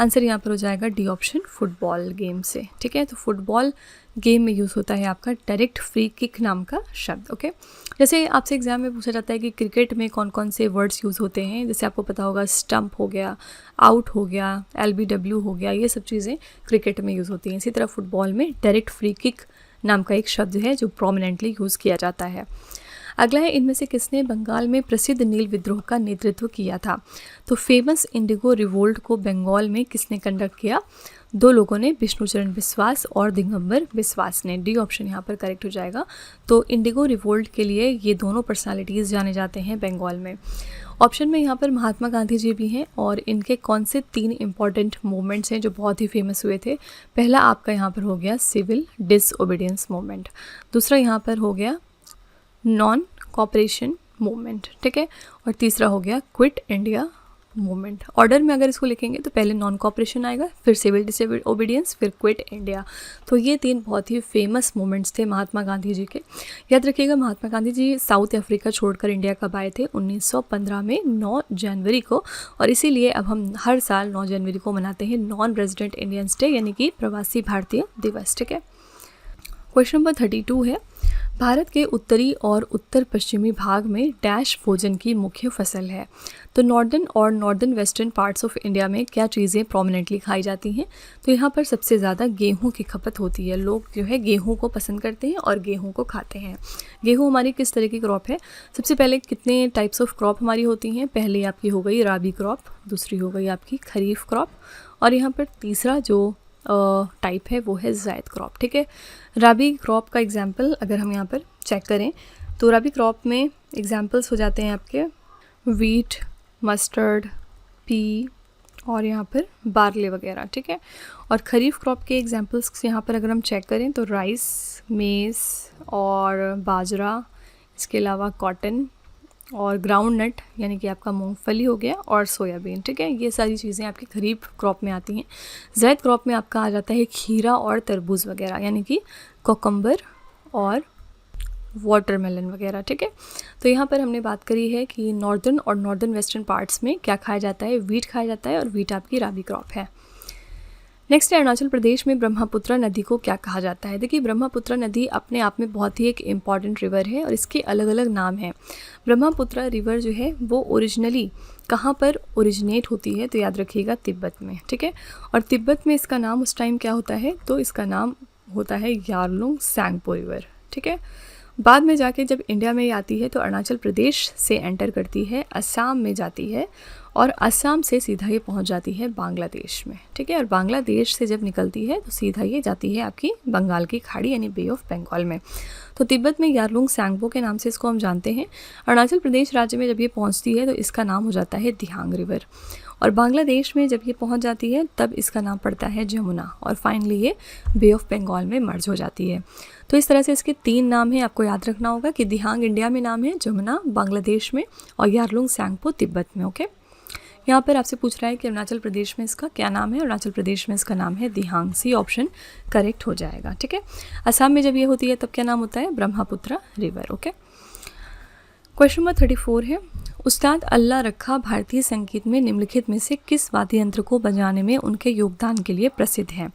आंसर यहाँ पर हो जाएगा डी ऑप्शन, फुटबॉल गेम से। ठीक है, तो फुटबॉल गेम में यूज़ होता है आपका डायरेक्ट फ्री किक नाम का शब्द। ओके, जैसे आपसे एग्जाम में पूछा जाता है कि क्रिकेट में कौन कौन से वर्ड्स यूज़ होते हैं, जैसे आपको पता होगा स्टंप हो गया, आउट हो गया, LBW हो गया, ये सब चीज़ें क्रिकेट में यूज़ होती हैं। इसी तरह फुटबॉल में डायरेक्ट फ्री किक नाम का एक शब्द है जो प्रोमिनेंटली यूज़ किया जाता है। अगला है इनमें से किसने बंगाल में प्रसिद्ध नील विद्रोह का नेतृत्व किया था। तो फेमस इंडिगो रिवोल्ट को बंगाल में किसने कंडक्ट किया। 2 लोगों ने, विष्णुचरण बिस्वास और दिगंबर बिस्वास ने। डी ऑप्शन यहाँ पर करेक्ट हो जाएगा। तो इंडिगो रिवोल्ट के लिए ये दोनों पर्सनालिटीज़ जाने जाते हैं बंगाल में। ऑप्शन में यहाँ पर महात्मा गांधी जी भी हैं और इनके कौन से 3 इंपॉर्टेंट मूवमेंट्स हैं जो बहुत ही फेमस हुए थे। पहला आपका यहाँ पर हो गया सिविल डिसओबीडियंस मूवमेंट, दूसरा यहाँ पर हो गया नॉन कॉपरेशन मूवमेंट। ठीक है, और तीसरा हो गया क्विट इंडिया मूवमेंट। ऑर्डर में अगर इसको लिखेंगे तो पहले नॉन कॉपरेशन आएगा, फिर सिविल डिसओबीडियंस, फिर क्विट इंडिया। तो ये 3 बहुत ही फेमस मूवमेंट्स थे महात्मा गांधी जी के। याद रखिएगा महात्मा गांधी जी साउथ अफ्रीका छोड़कर इंडिया कब आए थे, 1915 में 9 जनवरी को। और इसीलिए अब हम हर साल 9 जनवरी को मनाते हैं नॉन रेजिडेंट इंडियंस डे, यानी कि प्रवासी भारतीय दिवस। ठीक है, क्वेश्चन नंबर 32 है, भारत के उत्तरी और उत्तर पश्चिमी भाग में डैश भोजन की मुख्य फसल है। तो नॉर्दर्न और northern western parts of India में क्या चीज़ें प्रोमिनेंटली खाई जाती हैं। तो यहाँ पर सबसे ज़्यादा गेहूं की खपत होती है। लोग जो है गेहूं को पसंद करते हैं और गेहूं को खाते हैं। गेहूं हमारी किस तरह की क्रॉप है। सबसे पहले कितने टाइप्स ऑफ क्रॉप हमारी होती हैं। पहले आपकी हो गई राबी क्रॉप, दूसरी हो गई आपकी खरीफ क्रॉप, और यहाँ पर तीसरा जो टाइप है वो है ज़ैद क्रॉप। ठीक है, राबी क्रॉप का एग्जाम्पल अगर हम यहाँ पर चेक करें तो राबी क्रॉप में एग्जाम्पल्स हो जाते हैं आपके वीट, मस्टर्ड, पी, और यहाँ पर बार्ले वगैरह, ठीक है। और खरीफ क्रॉप के एग्जांपल्स यहाँ पर अगर हम चेक करें तो राइस, मेज़ और बाजरा, इसके अलावा कॉटन और ग्राउंड नट यानी कि आपका मूंगफली हो गया और सोयाबीन, ठीक है। ये सारी चीज़ें आपकी खरीफ क्रॉप में आती हैं। ज़ैद क्रॉप में आपका आ जाता है खीरा और तरबूज वगैरह यानी कि कोकम्बर और वाटरमेलन वगैरह, ठीक है। तो यहाँ पर हमने बात करी है कि नॉर्दर्न और नॉर्दर्न वेस्टर्न पार्ट्स में क्या खाया जाता है, वीट खाया जाता है और वीट आपकी राबी क्रॉप है। नेक्स्ट है अरुणाचल प्रदेश में ब्रह्मपुत्र नदी को क्या कहा जाता है। देखिए ब्रह्मपुत्र नदी अपने आप में बहुत ही एक इम्पॉर्टेंट रिवर है और इसके अलग अलग नाम हैं। ब्रह्मपुत्र रिवर जो है वो ओरिजिनली कहाँ पर ओरिजिनेट होती है, तो याद रखिएगा तिब्बत में, ठीक है। और तिब्बत में इसका नाम उस टाइम क्या होता है, तो इसका नाम होता है यारलुंग सैंगपो रिवर, ठीक है। बाद में जाके जब इंडिया में ये आती है तो अरुणाचल प्रदेश से एंटर करती है, असम में जाती है और असम से सीधा ये पहुंच जाती है बांग्लादेश में, ठीक है। और बांग्लादेश से जब निकलती है तो सीधा ये जाती है आपकी बंगाल की खाड़ी यानी बे ऑफ बंगाल में। तो तिब्बत में यारलुंग सैंगपो के नाम से इसको हम जानते हैं। अरुणाचल प्रदेश राज्य में जब ये पहुंचती है तो इसका नाम हो जाता है दिहांग रिवर। और बांग्लादेश में जब ये पहुंच जाती है तब इसका नाम पड़ता है जमुना और फाइनली ये बे ऑफ बंगाल में मर्ज हो जाती है। तो इस तरह से इसके 3 नाम हैं, आपको याद रखना होगा कि दिहांग इंडिया में नाम है, जमुना बांग्लादेश में और यारलुंग सैंगपो तिब्बत में, ओके। यहाँ पर आपसे पूछ रहा है कि अरुणाचल प्रदेश में इसका क्या नाम है, अरुणाचल प्रदेश में इसका नाम है दिहांग, सी ऑप्शन करेक्ट हो जाएगा, ठीक है। असम में जब ये होती है तब क्या नाम होता है, Brahmaputra river, okay. Question number 34 है, उस्ताद अल्लाह रखा भारतीय संगीत में निम्नलिखित में से किस वाद्य यंत्र को बजाने में उनके योगदान के लिए प्रसिद्ध हैं।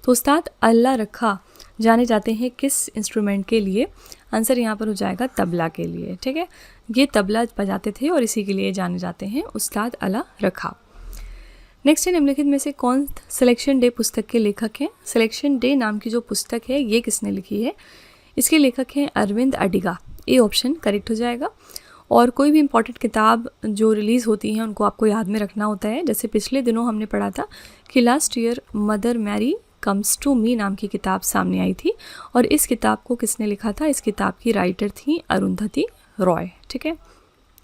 तो उस्ताद अल्लाह रखा जाने जाते हैं किस इंस्ट्रूमेंट के लिए, आंसर यहाँ पर हो जाएगा तबला के लिए, ठीक है। ये तबला बजाते थे और इसी के लिए जाने जाते हैं उस्ताद अल्लाह रखा। नेक्स्ट है, निम्नलिखित में से कौन सिलेक्शन डे पुस्तक के लेखक हैं। सिलेक्शन डे नाम की जो पुस्तक है ये किसने लिखी है, इसके लेखक हैं Arvind Adiga, A option correct हो जाएगा। और कोई भी इंपॉर्टेंट किताब जो रिलीज़ होती हैं उनको आपको याद में रखना होता है। जैसे पिछले दिनों हमने पढ़ा था कि last year Mother Mary comes to me नाम की किताब सामने आई थी और इस किताब को किसने लिखा था, इस किताब की राइटर थी अरुंधति रॉय, ठीक है।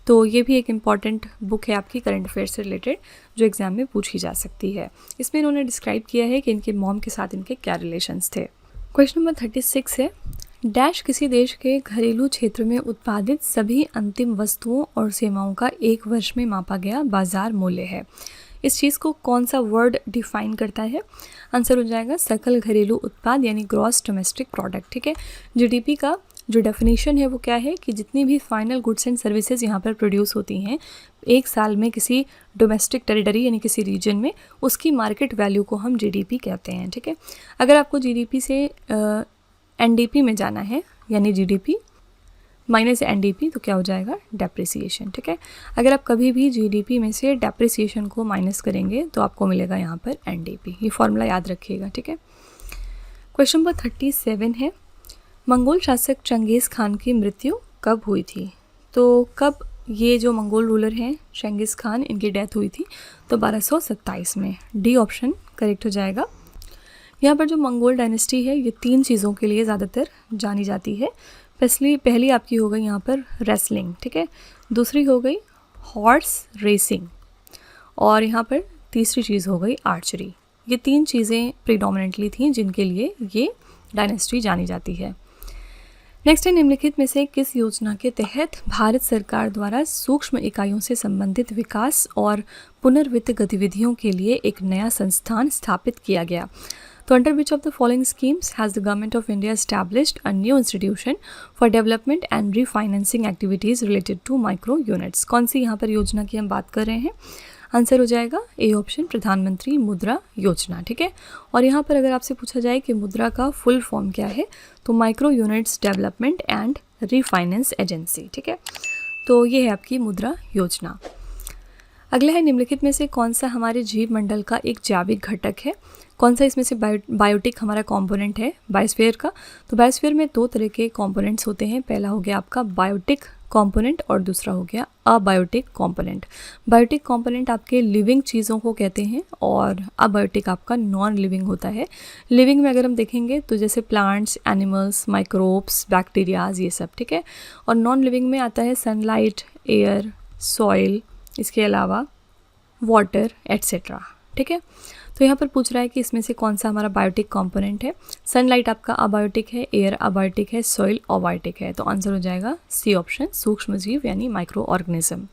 तो ये भी एक इम्पॉर्टेंट बुक है आपकी करंट अफेयर से रिलेटेड जो एग्जाम में पूछी जा सकती है। इसमें इन्होंने डिस्क्राइब किया है कि इनके मॉम के साथ इनके क्या रिलेशंस थे। क्वेश्चन नंबर 36 है, डैश किसी देश के घरेलू क्षेत्र में उत्पादित सभी अंतिम वस्तुओं और सेवाओं का एक वर्ष में मापा गया बाजार मूल्य है। इस चीज़ को कौन सा वर्ड डिफाइन करता है, आंसर हो जाएगा सकल घरेलू उत्पाद यानी ग्रॉस डोमेस्टिक प्रोडक्ट, ठीक है। जीडीपी का जो डेफिनेशन है वो क्या है कि जितनी भी फाइनल गुड्स एंड सर्विसेज यहाँ पर प्रोड्यूस होती हैं एक साल में किसी डोमेस्टिक टेरिटरी यानी किसी रीजन में, उसकी मार्केट वैल्यू को हम जीडीपी कहते हैं, ठीक है। अगर आपको जीडीपी से एनडीपी में जाना है यानी जीडीपी माइनस एनडीपी तो क्या हो जाएगा, डेप्रिसिएशन, ठीक है। अगर आप कभी भी जीडीपी में से डेप्रिसिएशन को माइनस करेंगे तो आपको मिलेगा यहाँ पर एनडीपी, ये फॉर्मूला याद रखिएगा, ठीक है। क्वेश्चन नंबर 37 है, मंगोल शासक चंगेज़ खान की मृत्यु कब हुई थी। तो कब ये जो मंगोल रूलर हैं चंगेज़ खान, इनकी डेथ हुई थी, तो 1227 में, डी ऑप्शन करेक्ट हो जाएगा। यहाँ पर जो मंगोल डायनेस्टी है ये 3 चीज़ों के लिए ज़्यादातर जानी जाती है। पहली आपकी हो गई यहाँ पर रेसलिंग, ठीक है। दूसरी हो गई हॉर्स रेसिंग और यहाँ पर तीसरी चीज़ हो गई आर्चरी। ये 3 चीज़ें प्रीडोमिनेंटली थीं जिनके लिए ये डायनेस्टी जानी जाती है। नेक्स्ट है, निम्नलिखित में से किस योजना के तहत भारत सरकार द्वारा सूक्ष्म इकाइयों से संबंधित विकास और पुनर्वित्त गतिविधियों के लिए एक नया संस्थान स्थापित किया गया। तो under which of the following schemes has the government of India established a new institution for development and refinancing activities related to micro units. कौन सी यहाँ पर योजना की हम बात कर रहे हैं, आंसर हो जाएगा ए ऑप्शन प्रधानमंत्री मुद्रा योजना, ठीक है। और यहाँ पर अगर आपसे पूछा जाए कि मुद्रा का फुल फॉर्म क्या है, तो micro units development and refinance agency, ठीक है। तो ये है आपकी मुद्रा योजना। अगला है, निम्नलिखित में से कौन सा हमारे जीव मंडल का एक जैविक घटक है, कौन सा इसमें से बायोटिक हमारा कंपोनेंट है बायोस्फीयर का। तो बायोस्फीयर में 2 तरह के कंपोनेंट्स होते हैं, पहला हो गया आपका बायोटिक कंपोनेंट और दूसरा हो गया अबायोटिक कंपोनेंट। बायोटिक कंपोनेंट आपके लिविंग चीज़ों को कहते हैं और अबायोटिक आपका नॉन लिविंग होता है। लिविंग में अगर हम देखेंगे तो जैसे प्लांट्स, एनिमल्स, माइक्रोब्स, बैक्टीरियाज, ये सब, ठीक है। और नॉन लिविंग में आता है सनलाइट, एयर, सॉइल, इसके अलावा वाटर एट्सेट्रा। ठीक है, तो यहाँ पर पूछ रहा है कि इसमें से कौन सा हमारा बायोटिक कंपोनेंट है। सनलाइट आपका अबायोटिक है, एयर अबायोटिक है, सॉइल अबायोटिक है, तो आंसर हो जाएगा सी ऑप्शन, सूक्ष्म जीव यानी माइक्रो ऑर्गेनिज्म।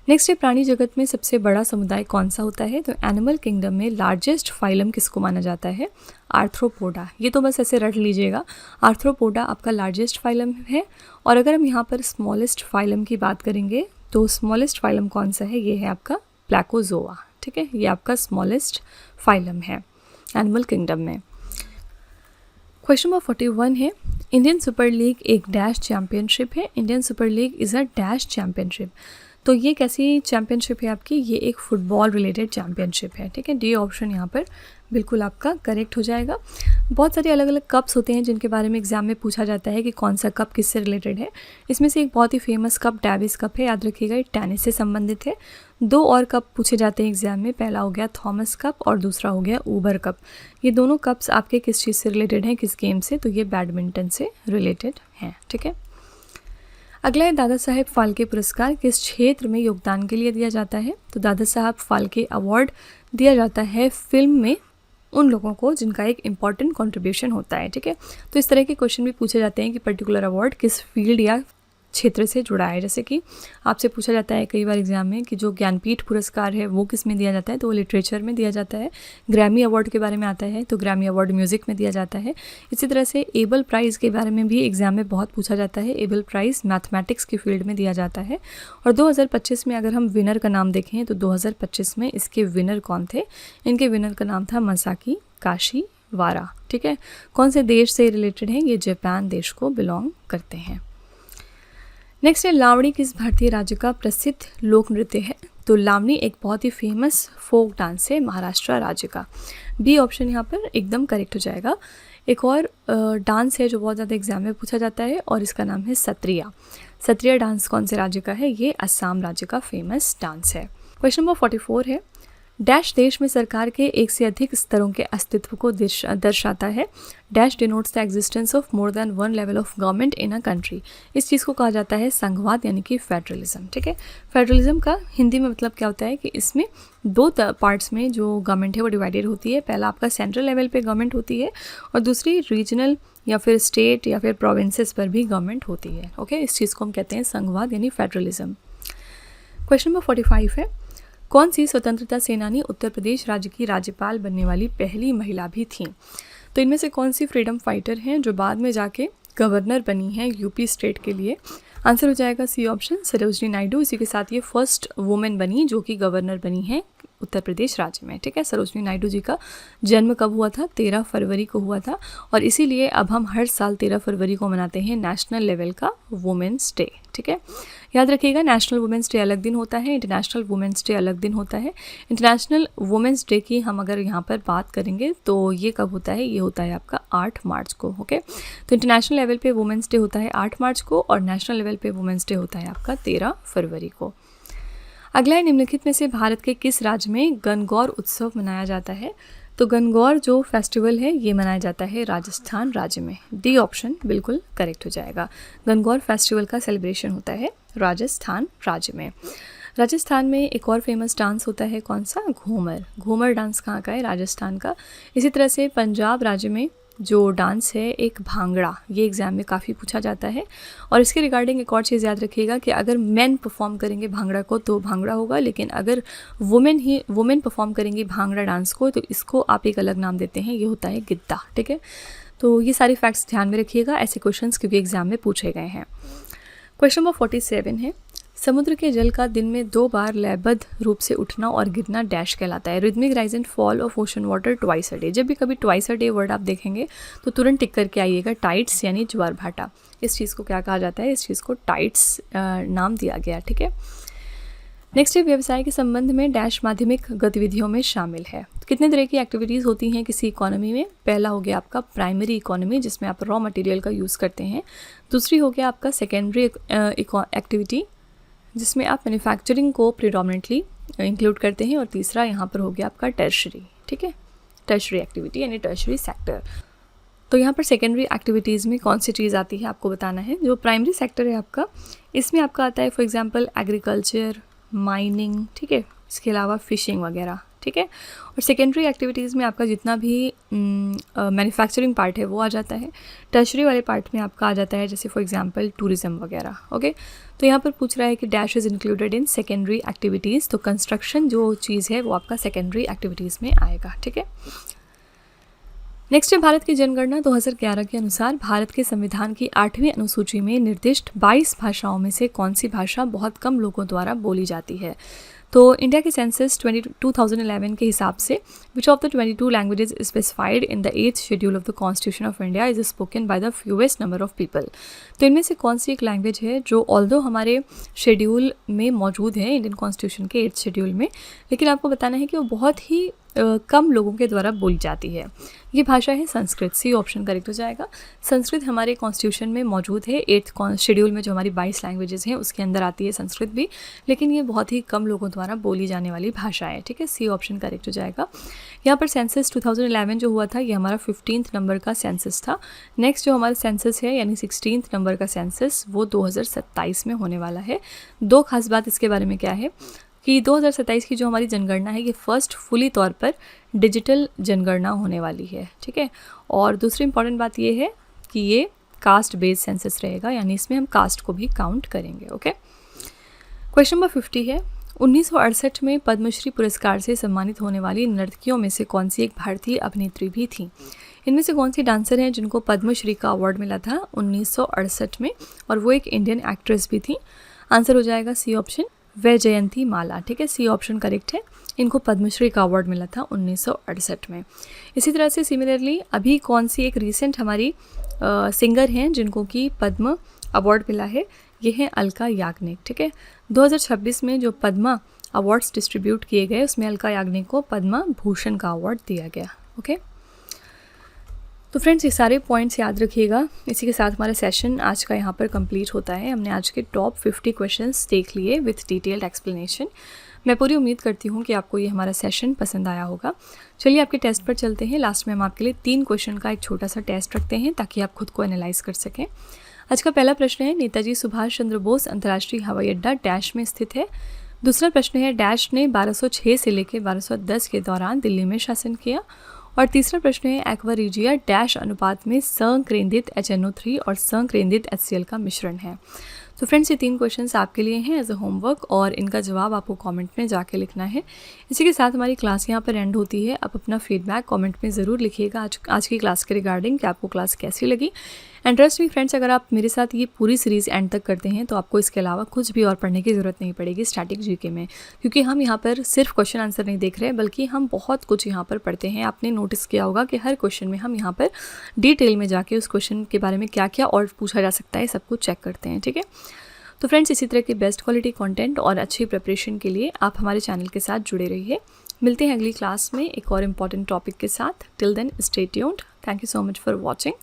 नेक्स्ट है प्राणी जगत में सबसे बड़ा समुदाय कौन सा होता है। तो एनिमल किंगडम में लार्जेस्ट फाइलम किसको माना जाता है, आर्थ्रोपोडा। ये तो बस ऐसे रट लीजिएगा, आर्थ्रोपोडा आपका लार्जेस्ट फाइलम है। और अगर हम यहाँ पर स्मॉलेस्ट फाइलम की बात करेंगे तो स्मॉलेस्ट फाइलम कौन सा है, ये है आपका प्लैकोजोआ। ठीक है, ये आपका स्मॉलेस्ट फाइलम है एनिमल किंगडम में। क्वेश्चन नंबर 41 है, इंडियन सुपर लीग एक डैश चैम्पियनशिप है। Indian super league is a dash championship. तो ये कैसी चैम्पियनशिप है आपकी, ये एक फुटबॉल रिलेटेड चैम्पियनशिप है। ठीक है, डी ऑप्शन यहाँ पर बिल्कुल आपका करेक्ट हो जाएगा। बहुत सारे अलग अलग कप्स होते हैं जिनके बारे में एग्जाम में पूछा जाता है कि कौन सा कप किससे रिलेटेड है। इसमें से एक बहुत ही फेमस कप डेविस कप है, याद रखिएगा, ये टेनिस से संबंधित है। दो और कप पूछे जाते हैं एग्जाम में, पहला हो गया थॉमस कप और दूसरा हो गया ऊबर कप। ये दोनों कप्स आपके किस चीज़ से रिलेटेड हैं, किस गेम से, तो ये बैडमिंटन से रिलेटेड हैं। ठीक है, अगला है दादा साहेब फाल्के पुरस्कार किस क्षेत्र में योगदान के लिए दिया जाता है। तो दादा साहब फाल्के अवार्ड दिया जाता है फिल्म में उन लोगों को जिनका एक इम्पॉर्टेंट कंट्रीब्यूशन होता है। ठीक है, तो इस तरह के क्वेश्चन भी पूछे जाते हैं कि पर्टिकुलर अवार्ड किस फील्ड या क्षेत्र से जुड़ा है। जैसे कि आपसे पूछा जाता है कई बार एग्जाम में कि जो ज्ञानपीठ पुरस्कार है वो किस में दिया जाता है, तो वो लिटरेचर में दिया जाता है। ग्रैमी अवार्ड के बारे में आता है तो ग्रैमी अवार्ड म्यूज़िक में दिया जाता है। इसी तरह से एबल प्राइज़ के बारे में भी एग्जाम में बहुत पूछा जाता है। एबल प्राइज़ मैथमेटिक्स की फील्ड में दिया जाता है। और 2025 में अगर हम विनर का नाम देखें तो 2025 में इसके विनर कौन थे, इनके विनर का नाम था मसाकी काशीवारा। ठीक है, कौन से देश से रिलेटेड है, ये जापान देश को बिलोंग करते हैं। नेक्स्ट है लावणी किस भारतीय राज्य का प्रसिद्ध लोक नृत्य है। तो लावणी एक बहुत ही फेमस फोक डांस है महाराष्ट्र राज्य का। बी ऑप्शन यहाँ पर एकदम करेक्ट हो जाएगा। एक और डांस है जो बहुत ज़्यादा एग्जाम में पूछा जाता है और इसका नाम है सत्रिया। सत्रिया डांस कौन से राज्य का है, ये असम राज्य का फेमस डांस है। क्वेश्चन नंबर 44 है, डैश देश में सरकार के एक से अधिक स्तरों के अस्तित्व को दर्शाता है। Dash denotes the existence of more than one level of government in a country. इस चीज़ को कहा जाता है संघवाद यानी कि फेडरलिज्म। ठीक है, फेडरलिज्म का हिंदी में मतलब क्या होता है कि इसमें दो पार्ट्स में जो गवर्नमेंट है वो डिवाइडेड होती है। पहला आपका सेंट्रल लेवल पे गवर्नमेंट होती है और दूसरी रीजनल या फिर स्टेट या फिर प्रोविंसेस पर भी गवर्नमेंट होती है। ओके, इस चीज़ को हम कहते हैं संघवाद यानी फेडरलिज्म। क्वेश्चन नंबर 45 है, कौन सी स्वतंत्रता सेनानी उत्तर प्रदेश राज्य की राज्यपाल बनने वाली पहली महिला भी थीं। तो इनमें से कौन सी फ्रीडम फाइटर हैं जो बाद में जाके गवर्नर बनी हैं यूपी स्टेट के लिए। आंसर हो जाएगा सी ऑप्शन, सरोजनी नायडू। इसी के साथ ये फर्स्ट वुमेन बनी जो कि गवर्नर बनी है उत्तर प्रदेश राज्य में। ठीक है, सरोजनी नायडू जी का जन्म कब हुआ था, 13 फरवरी को हुआ था और इसीलिए अब हम हर साल 13 फरवरी को मनाते हैं नेशनल लेवल का वुमेन्स डे। ठीक है, याद रखिएगा नेशनल वुमेन्स डे अलग दिन होता है, इंटरनेशनल वुमेन्स डे अलग दिन होता है। इंटरनेशनल वुमेन्स डे की हम अगर यहाँ पर बात करेंगे तो ये कब होता है, ये होता है आपका 8 मार्च को। ओके, तो इंटरनेशनल लेवल पे वुमेन्स डे होता है 8 मार्च को और नेशनल लेवल पे वुमेन्स डे होता है आपका 13 फरवरी को। अगला है, निम्नलिखित में से भारत के किस राज्य में गणगौर उत्सव मनाया जाता है। तो गणगौर जो फेस्टिवल है ये मनाया जाता है राजस्थान राज्य में। डी ऑप्शन बिल्कुल करेक्ट हो जाएगा। गणगौर फेस्टिवल का सेलिब्रेशन होता है राजस्थान राज्य में। राजस्थान में एक और फेमस डांस होता है कौन सा, घूमर। घूमर डांस कहाँ का है, राजस्थान का। इसी तरह से पंजाब राज्य में जो डांस है एक भांगड़ा, ये एग्ज़ाम में काफ़ी पूछा जाता है। और इसके रिगार्डिंग एक और चीज़ याद रखिएगा कि अगर मेन परफॉर्म करेंगे भांगड़ा को तो भांगड़ा होगा, लेकिन अगर वुमेन परफॉर्म करेंगी भांगड़ा डांस को तो इसको आप एक अलग नाम देते हैं, ये होता है गिद्दा। ठीक है, तो ये सारे फैक्ट्स ध्यान में रखिएगा, ऐसे क्वेश्चंस क्योंकि एग्जाम में पूछे गए हैं। क्वेश्चन नंबर 47 है, समुद्र के जल का दिन में 2 बार लयबद्ध रूप से उठना और गिरना डैश कहलाता है। Rhythmic rise and fall of ocean water twice a day. जब भी कभी ट्वाइस अ डे वर्ड आप देखेंगे तो तुरंत टिक करके आइएगा टाइड्स यानी ज्वार भाटा। इस चीज़ को क्या कहा जाता है, इस चीज़ को टाइड्स नाम दिया गया। ठीक है, नेक्स्ट है, व्यवसाय के संबंध में डैश माध्यमिक गतिविधियों में शामिल है। कितने तरह की एक्टिविटीज़ होती हैं किसी इकोनॉमी में। पहला हो गया आपका प्राइमरी इकोनॉमी जिसमें आप रॉ मटेरियल का यूज़ करते हैं। दूसरी हो गया आपका सेकेंडरी एक्टिविटी जिसमें आप मैन्युफैक्चरिंग को प्रीडोमिनेंटली इंक्लूड करते हैं। और तीसरा यहाँ पर हो गया आपका टर्शरी। ठीक है, टर्शरी एक्टिविटी यानी टर्शरी सेक्टर। तो यहाँ पर सेकेंडरी एक्टिविटीज़ में कौन सी चीज़ आती है आपको बताना है। जो प्राइमरी सेक्टर है आपका, इसमें आपका आता है फॉर एग्जांपल एग्रीकल्चर, माइनिंग, ठीक है, इसके अलावा फ़िशिंग वगैरह, ठीक है। और सेकेंडरी एक्टिविटीज़ में आपका जितना भी मैन्युफैक्चरिंग पार्ट है वो आ जाता है। टर्शरी वाले पार्ट में आपका आ जाता है जैसे फॉर एग्जांपल टूरिज़्म वगैरह, ओके। तो यहाँ पर पूछ रहा है कि dash is included in secondary activities, तो कंस्ट्रक्शन जो चीज़ है वो आपका सेकेंडरी एक्टिविटीज़ में आएगा, ठीक है। नेक्स्ट है भारत की जनगणना 2011 के अनुसार भारत के संविधान की 8वीं अनुसूची में निर्दिष्ट 22 भाषाओं में से कौन सी भाषा बहुत कम लोगों द्वारा बोली जाती है। तो इंडिया के सेंसस 2011 के हिसाब से विच of the 22 languages specified in the 8th schedule of the constitution of India is spoken by the fewest number of people. तो इनमें से कौन सी एक लैंग्वेज है जो ऑल्दो हमारे शेड्यूल में मौजूद है, इंडियन कॉन्स्टिट्यूशन के 8th शेड्यूल में, लेकिन आपको बताना है कि वो बहुत ही कम लोगों के द्वारा बोली जाती है। ये भाषा है संस्कृत। सी ऑप्शन करेक्ट हो जाएगा। संस्कृत हमारे कॉन्स्टिट्यूशन में मौजूद है, 8th शेड्यूल में जो हमारी 22 लैंग्वेजेस हैं उसके अंदर आती है संस्कृत भी, लेकिन ये बहुत ही कम लोगों द्वारा बोली जाने वाली भाषा है, ठीक है। सी ऑप्शन करेक्ट हो जाएगा। यहाँ पर सेंसस 2011 जो हुआ था ये हमारा 15th नंबर का सेंसस था। नेक्स्ट जो हमारा सेंसस है यानी 16th नंबर का सेंसस वो 2027 में होने वाला है। दो खास बात इसके बारे में क्या है कि 2027 की जो हमारी जनगणना है ये फर्स्ट फुली तौर पर डिजिटल जनगणना होने वाली है, ठीक है। और दूसरी इंपॉर्टेंट बात ये है कि ये कास्ट बेस्ड सेंसस रहेगा, यानी इसमें हम कास्ट को भी काउंट करेंगे, ओके। क्वेश्चन नंबर 50 है 1968 में पद्मश्री पुरस्कार से सम्मानित होने वाली नर्तकियों में से कौन सी एक भारतीय अभिनेत्री भी थी। इनमें से कौन सी डांसर हैं जिनको पद्मश्री का अवार्ड मिला था 1968 में, और वो एक इंडियन एक्ट्रेस भी थी। आंसर हो जाएगा सी ऑप्शन वैजयंती माला, ठीक है। सी ऑप्शन करेक्ट है। इनको पद्मश्री का अवार्ड मिला था 1968 में। इसी तरह से सिमिलरली अभी कौन सी एक रीसेंट हमारी सिंगर हैं जिनको कि पद्म अवार्ड मिला है, ये है अलका याग्निक, ठीक है। 2026 में जो पद्मा अवार्ड्स डिस्ट्रीब्यूट किए गए उसमें अलका याग्निक को पद्मा भूषण का अवार्ड दिया गया, ओके। तो फ्रेंड्स ये सारे पॉइंट्स याद रखिएगा। इसी के साथ हमारा सेशन आज का यहाँ पर कंप्लीट होता है। हमने आज के टॉप 50 क्वेश्चंस देख लिए विथ डिटेल्ड एक्सप्लेनेशन। मैं पूरी उम्मीद करती हूँ कि आपको ये हमारा सेशन पसंद आया होगा। चलिए आपके टेस्ट पर चलते हैं। लास्ट में हम आपके लिए 3 क्वेश्चन का एक छोटा सा टेस्ट रखते हैं ताकि आप खुद को एनालाइज कर सकें। आज का पहला प्रश्न है नेताजी सुभाष चंद्र बोस अंतर्राष्ट्रीय हवाई अड्डा डैश में स्थित है। दूसरा प्रश्न है डैश ने 1206 से लेकर 1210 के दौरान दिल्ली में शासन किया। और तीसरा प्रश्न है एक्वा रीजिया डैश अनुपात में संकेंद्रित HNO3 और संकेंद्रित HCl का मिश्रण है। तो फ्रेंड्स ये 3 क्वेश्चंस आपके लिए हैं एज अ होमवर्क, और इनका जवाब आपको कमेंट में जाके लिखना है। इसी के साथ हमारी क्लास यहाँ पर एंड होती है। आप अपना फीडबैक कमेंट में ज़रूर लिखिएगा आज की क्लास के रिगार्डिंग कि आपको क्लास कैसी लगी। एंड ट्रस्ट मी फ्रेंड्स, अगर आप मेरे साथ ये पूरी सीरीज़ एंड तक करते हैं तो आपको इसके अलावा कुछ भी और पढ़ने की ज़रूरत नहीं पड़ेगी स्टैटिक जीके में, क्योंकि हम यहाँ पर सिर्फ क्वेश्चन आंसर नहीं देख रहे हैं बल्कि हम बहुत कुछ यहाँ पर पढ़ते हैं। आपने नोटिस किया होगा कि हर क्वेश्चन में हम यहाँ पर डिटेल में जाके उस क्वेश्चन के बारे में क्या क्या और पूछा जा सकता है सब कुछ चेक करते हैं, ठीक है। तो फ्रेंड्स इसी तरह की बेस्ट क्वालिटी कंटेंट और अच्छी प्रिपरेशन के लिए आप हमारे चैनल के साथ जुड़े रहिए। मिलते हैं अगली क्लास में एक और इम्पॉर्टेंट टॉपिक के साथ। Till then stay tuned. Thank you so much for watching.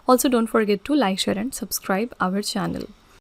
Also don't forget to like, share and subscribe our channel.